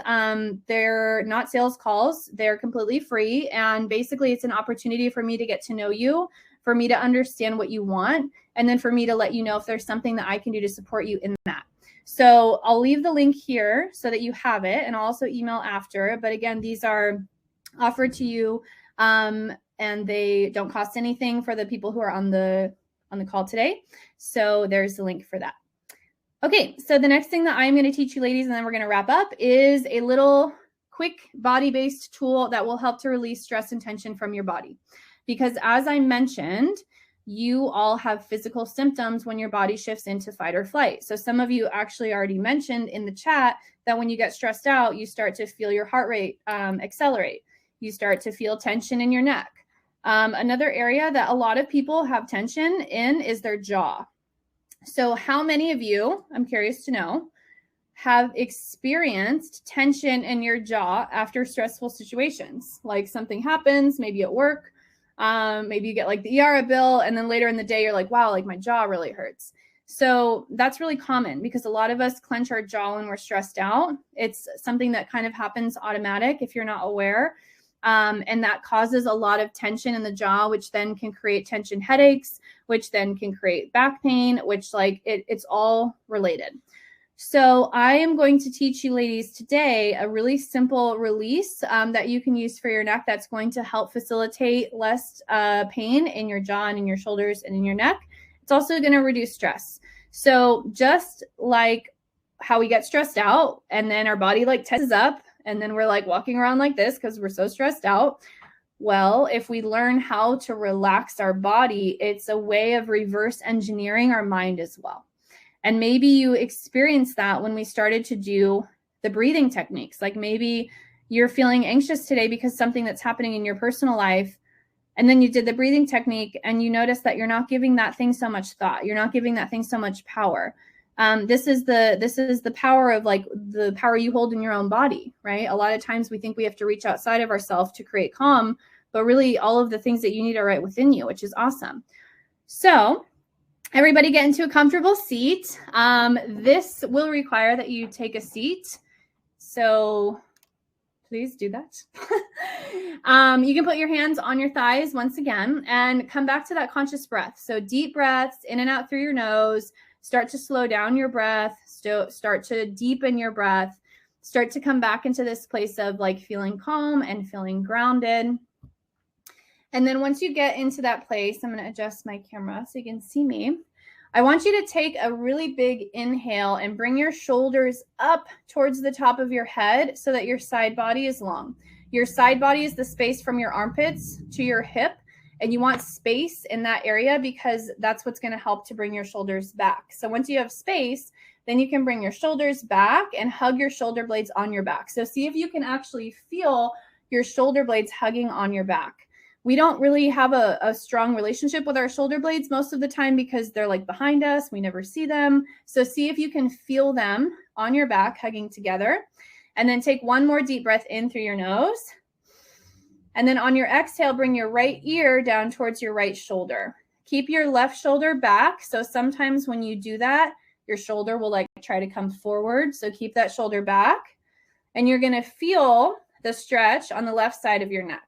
They're not sales calls. They're completely free. And basically it's an opportunity for me to get to know you, for me to understand what you want, and then for me to let you know if there's something that I can do to support you in that. So I'll leave the link here so that you have it, and I'll also email after. But again, these are offered to you and they don't cost anything for the people who are on the call today. So there's the link for that. Okay, so the next thing that I'm going to teach you ladies, and then we're going to wrap up, is a little quick body-based tool that will help to release stress and tension from your body. Because as I mentioned, you all have physical symptoms when your body shifts into fight or flight. So some of you actually already mentioned in the chat that when you get stressed out, you start to feel your heart rate accelerate. You start to feel tension in your neck. Another area that a lot of people have tension in is their jaw. So how many of you, I'm curious to know, have experienced tension in your jaw after stressful situations? Like something happens, maybe at work, maybe you get like the ER bill, and then later in the day, you're like, wow, like my jaw really hurts. So that's really common because a lot of us clench our jaw when we're stressed out. It's something that kind of happens automatic if you're not aware. And that causes a lot of tension in the jaw, which then can create tension headaches, which then can create back pain, which like it's all related. So I am going to teach you ladies today a really simple release that you can use for your neck that's going to help facilitate less pain in your jaw and in your shoulders and in your neck. It's also going to reduce stress. So just like how we get stressed out and then our body like tenses up and then we're like walking around like this because we're so stressed out. Well, if we learn how to relax our body, it's a way of reverse engineering our mind as well. And maybe you experienced that when we started to do the breathing techniques. Like maybe you're feeling anxious today because something that's happening in your personal life. And then you did the breathing technique and you notice that you're not giving that thing so much thought. You're not giving that thing so much power. This is the power of like the power you hold in your own body, right? A lot of times we think we have to reach outside of ourselves to create calm, but really all of the things that you need are right within you, which is awesome. So everybody get into a comfortable seat. This will require that you take a seat. So Please do that. You can put your hands on your thighs once again and come back to that conscious breath. So deep breaths in and out through your nose. Start to slow down your breath. Start to deepen your breath. Start to come back into this place of like feeling calm and feeling grounded. And then once you get into that place, I'm going to adjust my camera so you can see me. I want you to take a really big inhale and bring your shoulders up towards the top of your head so that your side body is long. Your side body is the space from your armpits to your hip, and you want space in that area because that's what's going to help to bring your shoulders back. So once you have space, then you can bring your shoulders back and hug your shoulder blades on your back. So see if you can actually feel your shoulder blades hugging on your back. We don't really have a strong relationship with our shoulder blades most of the time because they're like behind us. We never see them. So see if you can feel them on your back hugging together. And then take one more deep breath in through your nose. And then on your exhale, bring your right ear down towards your right shoulder. Keep your left shoulder back. So sometimes when you do that, your shoulder will like try to come forward. So keep that shoulder back. And you're going to feel the stretch on the left side of your neck.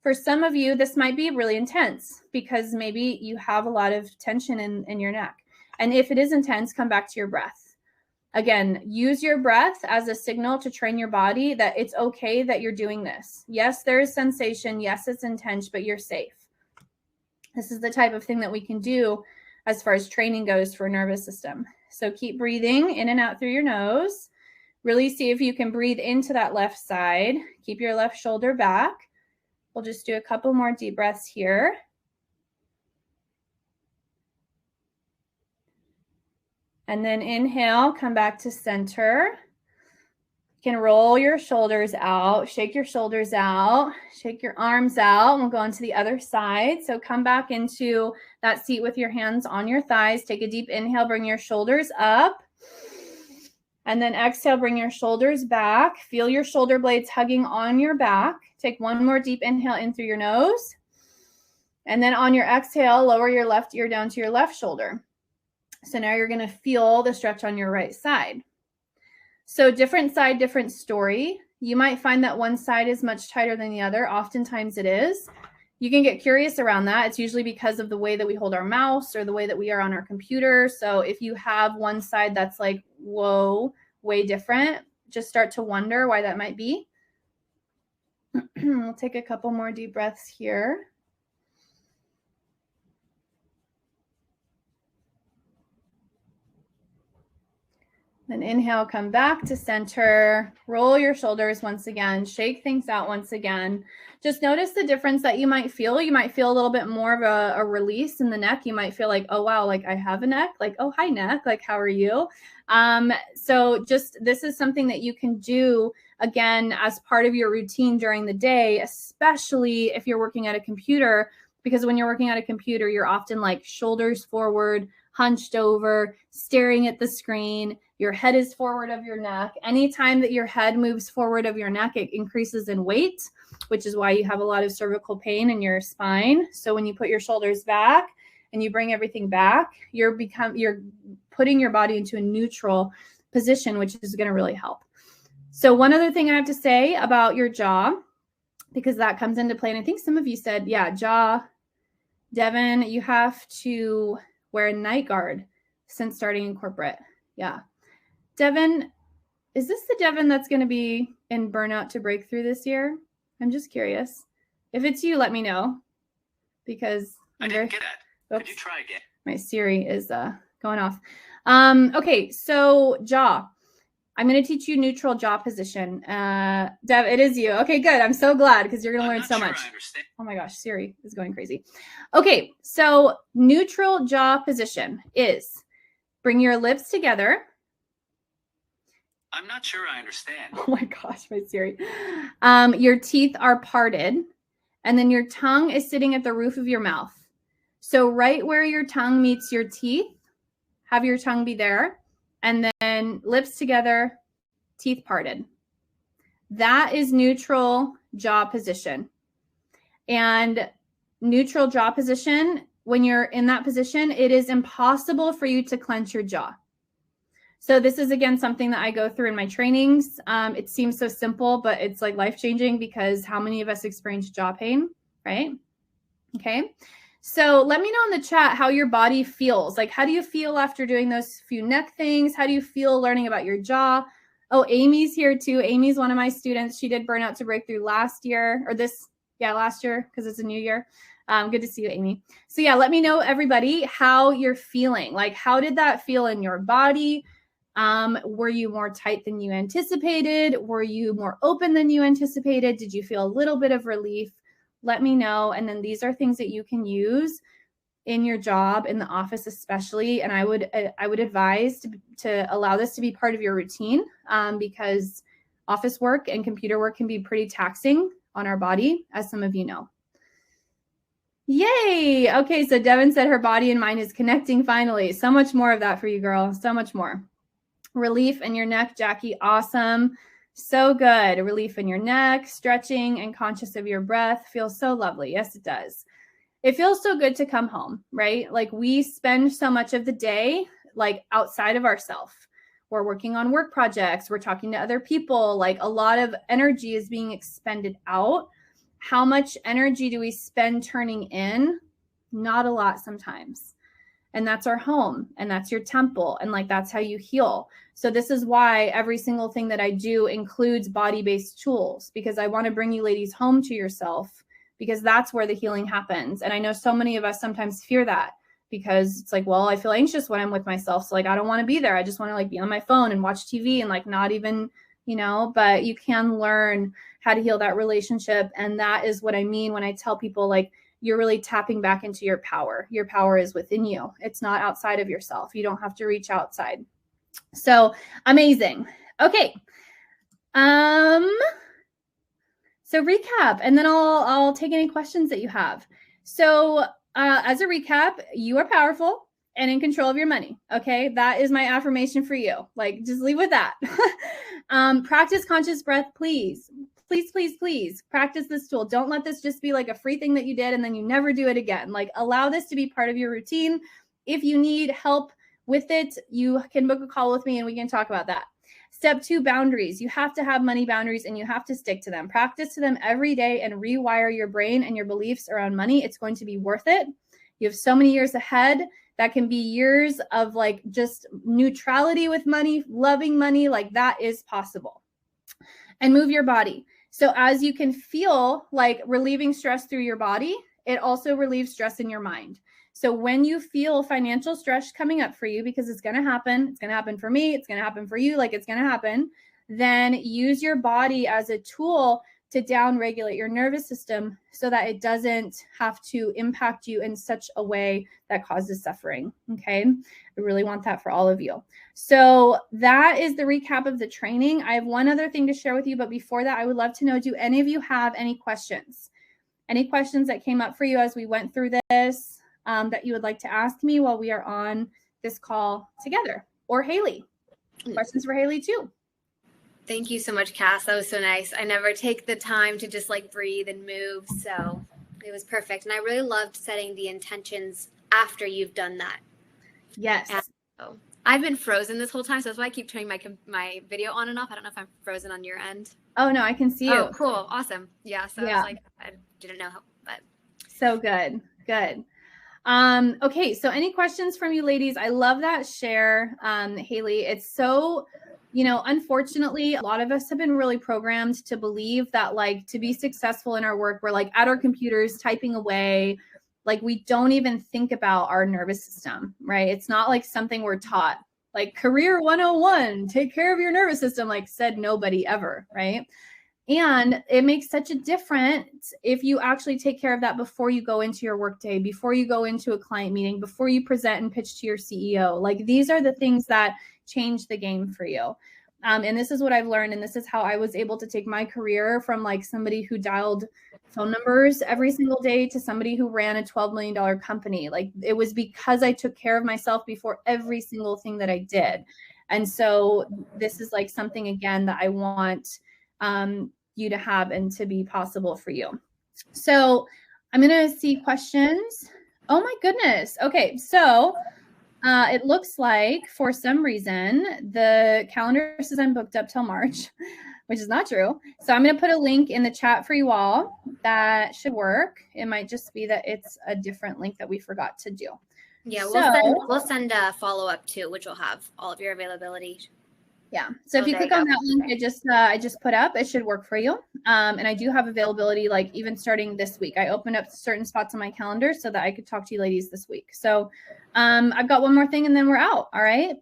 For some of you, this might be really intense because maybe you have a lot of tension in your neck. And if it is intense, come back to your breath. Again, use your breath as a signal to train your body that it's okay that you're doing this. Yes, there is sensation. Yes, it's intense, but you're safe. This is the type of thing that we can do as far as training goes for a nervous system. So keep breathing in and out through your nose. Really see if you can breathe into that left side. Keep your left shoulder back. We'll just do a couple more deep breaths here. And then inhale, come back to center. You can roll your shoulders out, shake your shoulders out, shake your arms out. We'll go on to the other side. So come back into that seat with your hands on your thighs. Take a deep inhale, bring your shoulders up. And then exhale, bring your shoulders back. Feel your shoulder blades hugging on your back. Take one more deep inhale in through your nose. And then on your exhale, lower your left ear down to your left shoulder. So now you're going to feel the stretch on your right side. So different side, different story. You might find that one side is much tighter than the other. Oftentimes it is. You can get curious around that. It's usually because of the way that we hold our mouse or the way that we are on our computer. So if you have one side that's like, whoa, way different, just start to wonder why that might be. We'll take a couple more deep breaths here. Then inhale, come back to center, roll your shoulders once again, shake things out once again. Just notice the difference that you might feel. You might feel a little bit more of a release in the neck. You might feel like, oh, wow, like I have a neck, like, oh, hi neck, like, how are you? So just, this is something that you can do again, as part of your routine during the day, especially if you're working at a computer, because when you're working at a computer, you're often like shoulders forward, hunched over, staring at the screen. Your head is forward of your neck. Anytime that your head moves forward of your neck, it increases in weight, which is why you have a lot of cervical pain in your spine. So when you put your shoulders back and you bring everything back, you're putting your body into a neutral position, which is going to really help. So one other thing I have to say about your jaw, because that comes into play, and I think some of you said, yeah, jaw, Devin, you have to wear a night guard since starting in corporate. Yeah. Devin, is this the Devin that's going to be in Burnout to Breakthrough this year? I'm just curious. If it's you, let me know, because I didn't get that. Could you try again? My Siri is going off. Okay, so jaw. I'm going to teach you neutral jaw position. Dev, it is you. Okay, good. I'm so glad because you're going to learn so much. Oh my gosh, Siri is going crazy. Okay, so neutral jaw position is bring your lips together. I'm not sure I understand. Oh my gosh, my Siri. Your teeth are parted, and then your tongue is sitting at the roof of your mouth. So right where your tongue meets your teeth, have your tongue be there. And then lips together, teeth parted. That is neutral jaw position. And neutral jaw position, when you're in that position, it is impossible for you to clench your jaw. So this is, again, something that I go through in my trainings. It seems so simple, but it's like life-changing, because how many of us experience jaw pain, right? Okay. So let me know in the chat how your body feels. Like, how do you feel after doing those few neck things? How do you feel learning about your jaw? Oh, Amy's here too. Amy's one of my students. She did Burnout to Breakthrough last year, or last year, because it's a new year. Good to see you, Amy. So yeah, let me know, everybody, how you're feeling. Like, how did that feel in your body? Were you more tight than you anticipated? Were you more open than you anticipated? Did you feel a little bit of relief? Let me know. And then these are things that you can use in your job, in the office especially. And I would advise to allow this to be part of your routine, because office work and computer work can be pretty taxing on our body, as some of you know. Yay. Okay. So Devin said her body and mind is connecting finally. So much more of that for you, girl. So much more. Relief in your neck, Jackie. Awesome. So good. Relief in your neck, stretching, and conscious of your breath feels so lovely. Yes, it does. It feels so good to come home, right? Like, we spend so much of the day like outside of ourselves. We're working on work projects. We're talking to other people. Like, a lot of energy is being expended out. How much energy do we spend turning in? Not a lot sometimes. And that's our home, and that's your temple, and like, that's how you heal. So this is why every single thing that I do includes body-based tools, because I want to bring you ladies home to yourself, because that's where the healing happens. And I know so many of us sometimes fear that, because it's like, well, I feel anxious when I'm with myself. So like, I don't want to be there. I just want to like be on my phone and watch TV and like not even, but you can learn how to heal that relationship. And that is what I mean when I tell people, like, you're really tapping back into your power. Your power is within you. It's not outside of yourself. You don't have to reach outside. So amazing. Okay. So recap, and then I'll take any questions that you have. So as a recap, you are powerful and in control of your money. Okay. That is my affirmation for you. Like, just leave with that. Practice conscious breath, please. Please, please, please practice this tool. Don't let this just be like a free thing that you did and then you never do it again. Like, allow this to be part of your routine. If you need help with it, you can book a call with me and we can talk about that. Step 2, boundaries. You have to have money boundaries and you have to stick to them. Practice to them every day and rewire your brain and your beliefs around money. It's going to be worth it. You have so many years ahead. That can be years of like just neutrality with money, loving money. Like, that is possible. And move your body. So as you can feel like relieving stress through your body, it also relieves stress in your mind. So when you feel financial stress coming up for you, because it's going to happen for me, it's going to happen for you, like it's going to happen, then use your body as a tool to down-regulate your nervous system so that it doesn't have to impact you in such a way that causes suffering, okay? I really want that for all of you. So that is the recap of the training. I have one other thing to share with you, but before that, I would love to know, do any of you have any questions? Any questions that came up for you as we went through this that you would like to ask me while we are on this call together? Or Haley? Questions for Haley too? Thank you so much, Cass. That was so nice. I never take the time to just like breathe and move. So it was perfect. And I really loved setting the intentions after you've done that. Yes. And so I've been frozen this whole time. So that's why I keep turning my video on and off. I don't know if I'm frozen on your end. Oh, no, I can see you. Oh, cool. Awesome. Yeah. So yeah. I was like, I didn't know how, but. So good. Good. Okay. So any questions from you ladies? I love that share, Haley. It's so, unfortunately, a lot of us have been really programmed to believe that like to be successful in our work, we're like at our computers typing away. Like we don't even think about our nervous system, right? It's not like something we're taught. Like career 101, take care of your nervous system, like said nobody ever, right? And it makes such a difference if you actually take care of that before you go into your workday, before you go into a client meeting, before you present and pitch to your CEO. Like these are the things that change the game for you. And this is what I've learned. And this is how I was able to take my career from like somebody who dialed phone numbers every single day to somebody who ran a $12 million company. Like it was because I took care of myself before every single thing that I did. And so this is like something, again, that I want you to have and to be possible for you. So I'm going to see questions. Oh my goodness. Okay. So It looks like for some reason the calendar says I'm booked up till March, which is not true. So I'm going to put a link in the chat for you all. That should work. It might just be that it's a different link that we forgot to do. Yeah, so, we'll send a follow-up too, which will have all of your availability. Yeah. So if you click on that link, I just put up, it should work for you. And I do have availability, like even starting this week. I opened up certain spots on my calendar so that I could talk to you ladies this week. So I've got one more thing and then we're out. All right.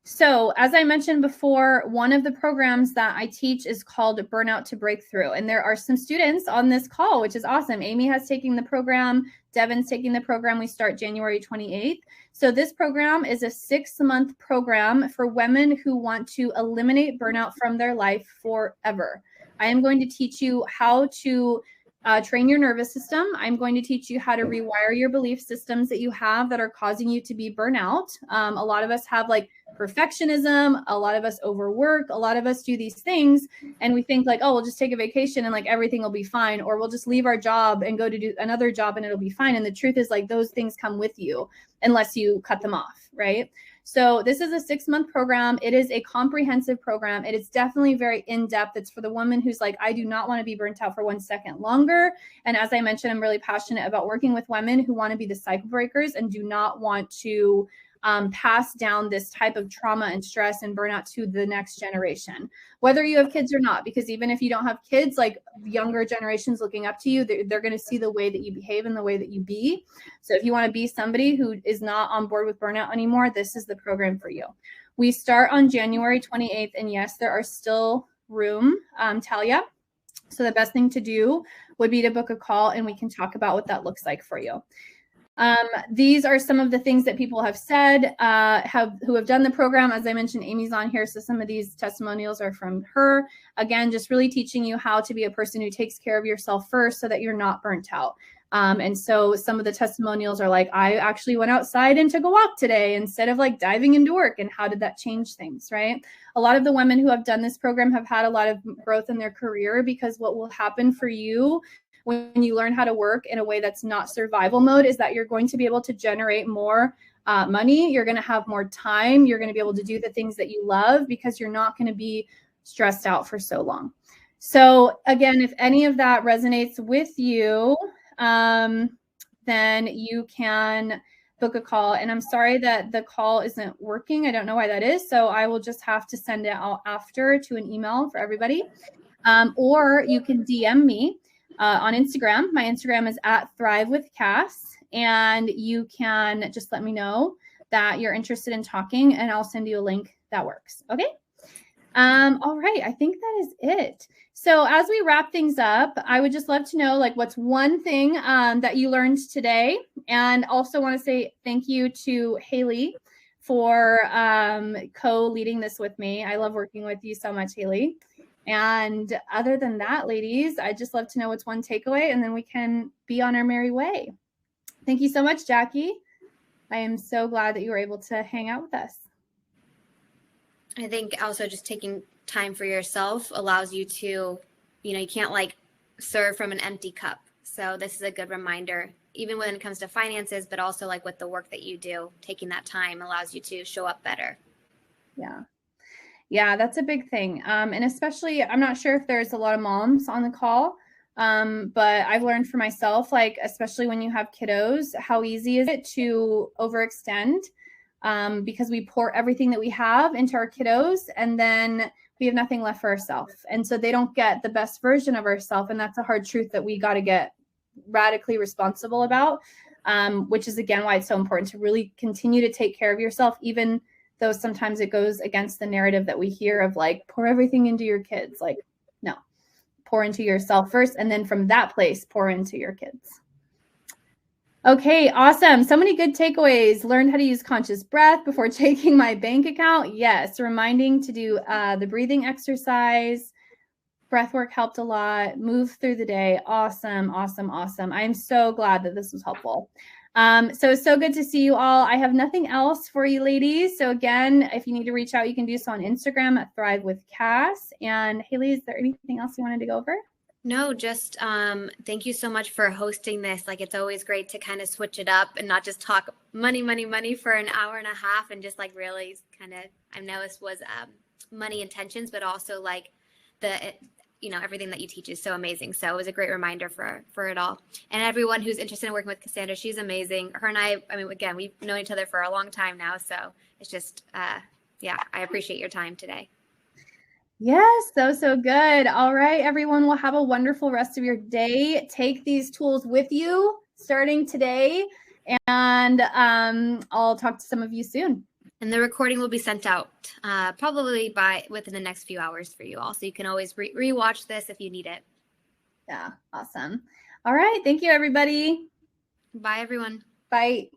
So as I mentioned before, one of the programs that I teach is called Burnout to Breakthrough. And there are some students on this call, which is awesome. Amy has taken the program. Devin's taking the program. We start January 28th. So this program is a 6-month program for women who want to eliminate burnout from their life forever. I am going to teach you how to train your nervous system. I'm going to teach you how to rewire your belief systems that you have that are causing you to be burnout. A lot of us have like perfectionism. A lot of us overwork. A lot of us do these things and we think like, oh, we'll just take a vacation and like everything will be fine. Or we'll just leave our job and go to do another job and it'll be fine. And the truth is like those things come with you unless you cut them off, right? So this is a 6-month program. It is a comprehensive program. It is definitely very in-depth. It's for the woman who's like, I do not want to be burnt out for 1 second longer. And as I mentioned, I'm really passionate about working with women who want to be the cycle breakers and do not want to pass down this type of trauma and stress and burnout to the next generation, whether you have kids or not, because even if you don't have kids, like younger generations looking up to you, they're going to see the way that you behave and the way that you be. So if you want to be somebody who is not on board with burnout anymore, this is the program for you. We start on January 28th. And yes, there are still room, Talia. So the best thing to do would be to book a call and we can talk about what that looks like for you. These are some of the things that people have said, who have done the program. As I mentioned, Amy's on here. So some of these testimonials are from her. Again, just really teaching you how to be a person who takes care of yourself first so that you're not burnt out. And so some of the testimonials are like, I actually went outside and took a walk today instead of like diving into work. And how did that change things, right? A lot of the women who have done this program have had a lot of growth in their career, because what will happen for you when you learn how to work in a way that's not survival mode is that you're going to be able to generate more money. You're going to have more time. You're going to be able to do the things that you love because you're not going to be stressed out for so long. So again, if any of that resonates with you, then you can book a call. And I'm sorry that the call isn't working. I don't know why that is. So I will just have to send it out after to an email for everybody. Or you can DM me on Instagram. My Instagram is @ThriveWithCass, and you can just let me know that you're interested in talking and I'll send you a link that works. Okay. All right. I think that is it. So as we wrap things up, I would just love to know like what's one thing that you learned today, and also want to say thank you to Haley for co-leading this with me. I love working with you so much, Haley. And other than that, ladies, I'd just love to know what's one takeaway, and then we can be on our merry way. Thank you so much, Jackie. I am so glad that you were able to hang out with us. I think also just taking time for yourself allows you to, you can't like serve from an empty cup. So this is a good reminder, even when it comes to finances, but also like with the work that you do, taking that time allows you to show up better. Yeah, that's a big thing. And especially, I'm not sure if there's a lot of moms on the call, but I've learned for myself, like, especially when you have kiddos, how easy is it to overextend because we pour everything that we have into our kiddos and then we have nothing left for ourselves. And so they don't get the best version of ourselves. And that's a hard truth that we got to get radically responsible about, which is, again, why it's so important to really continue to take care of yourself, even though sometimes it goes against the narrative that we hear of like, pour everything into your kids. Like, no, pour into yourself first. And then from that place, pour into your kids. Okay, awesome. So many good takeaways. Learned how to use conscious breath before checking my bank account. Yes, reminding to do the breathing exercise. Breath work helped a lot. Move through the day. Awesome, awesome, awesome. I'm so glad that this was helpful. So good to see you all. I have nothing else for you ladies. So again, if you need to reach out, you can do so on Instagram @ThriveWithCass. And Haley, is there anything else you wanted to go over? No, just thank you so much for hosting this. Like, it's always great to kind of switch it up and not just talk money, money, money for an hour and a half, and just like really kind of, I know this was money intentions, but also like everything that you teach is so amazing. So it was a great reminder for it all. And everyone who's interested in working with Cassandra, she's amazing. Her and I mean, again, we've known each other for a long time now. So it's just, yeah, I appreciate your time today. Yes, so good. All right, everyone, will have a wonderful rest of your day. Take these tools with you starting today, and I'll talk to some of you soon. And the recording will be sent out probably within the next few hours for you all. So you can always rewatch this if you need it. Yeah, awesome. All right, thank you, everybody. Bye, everyone. Bye.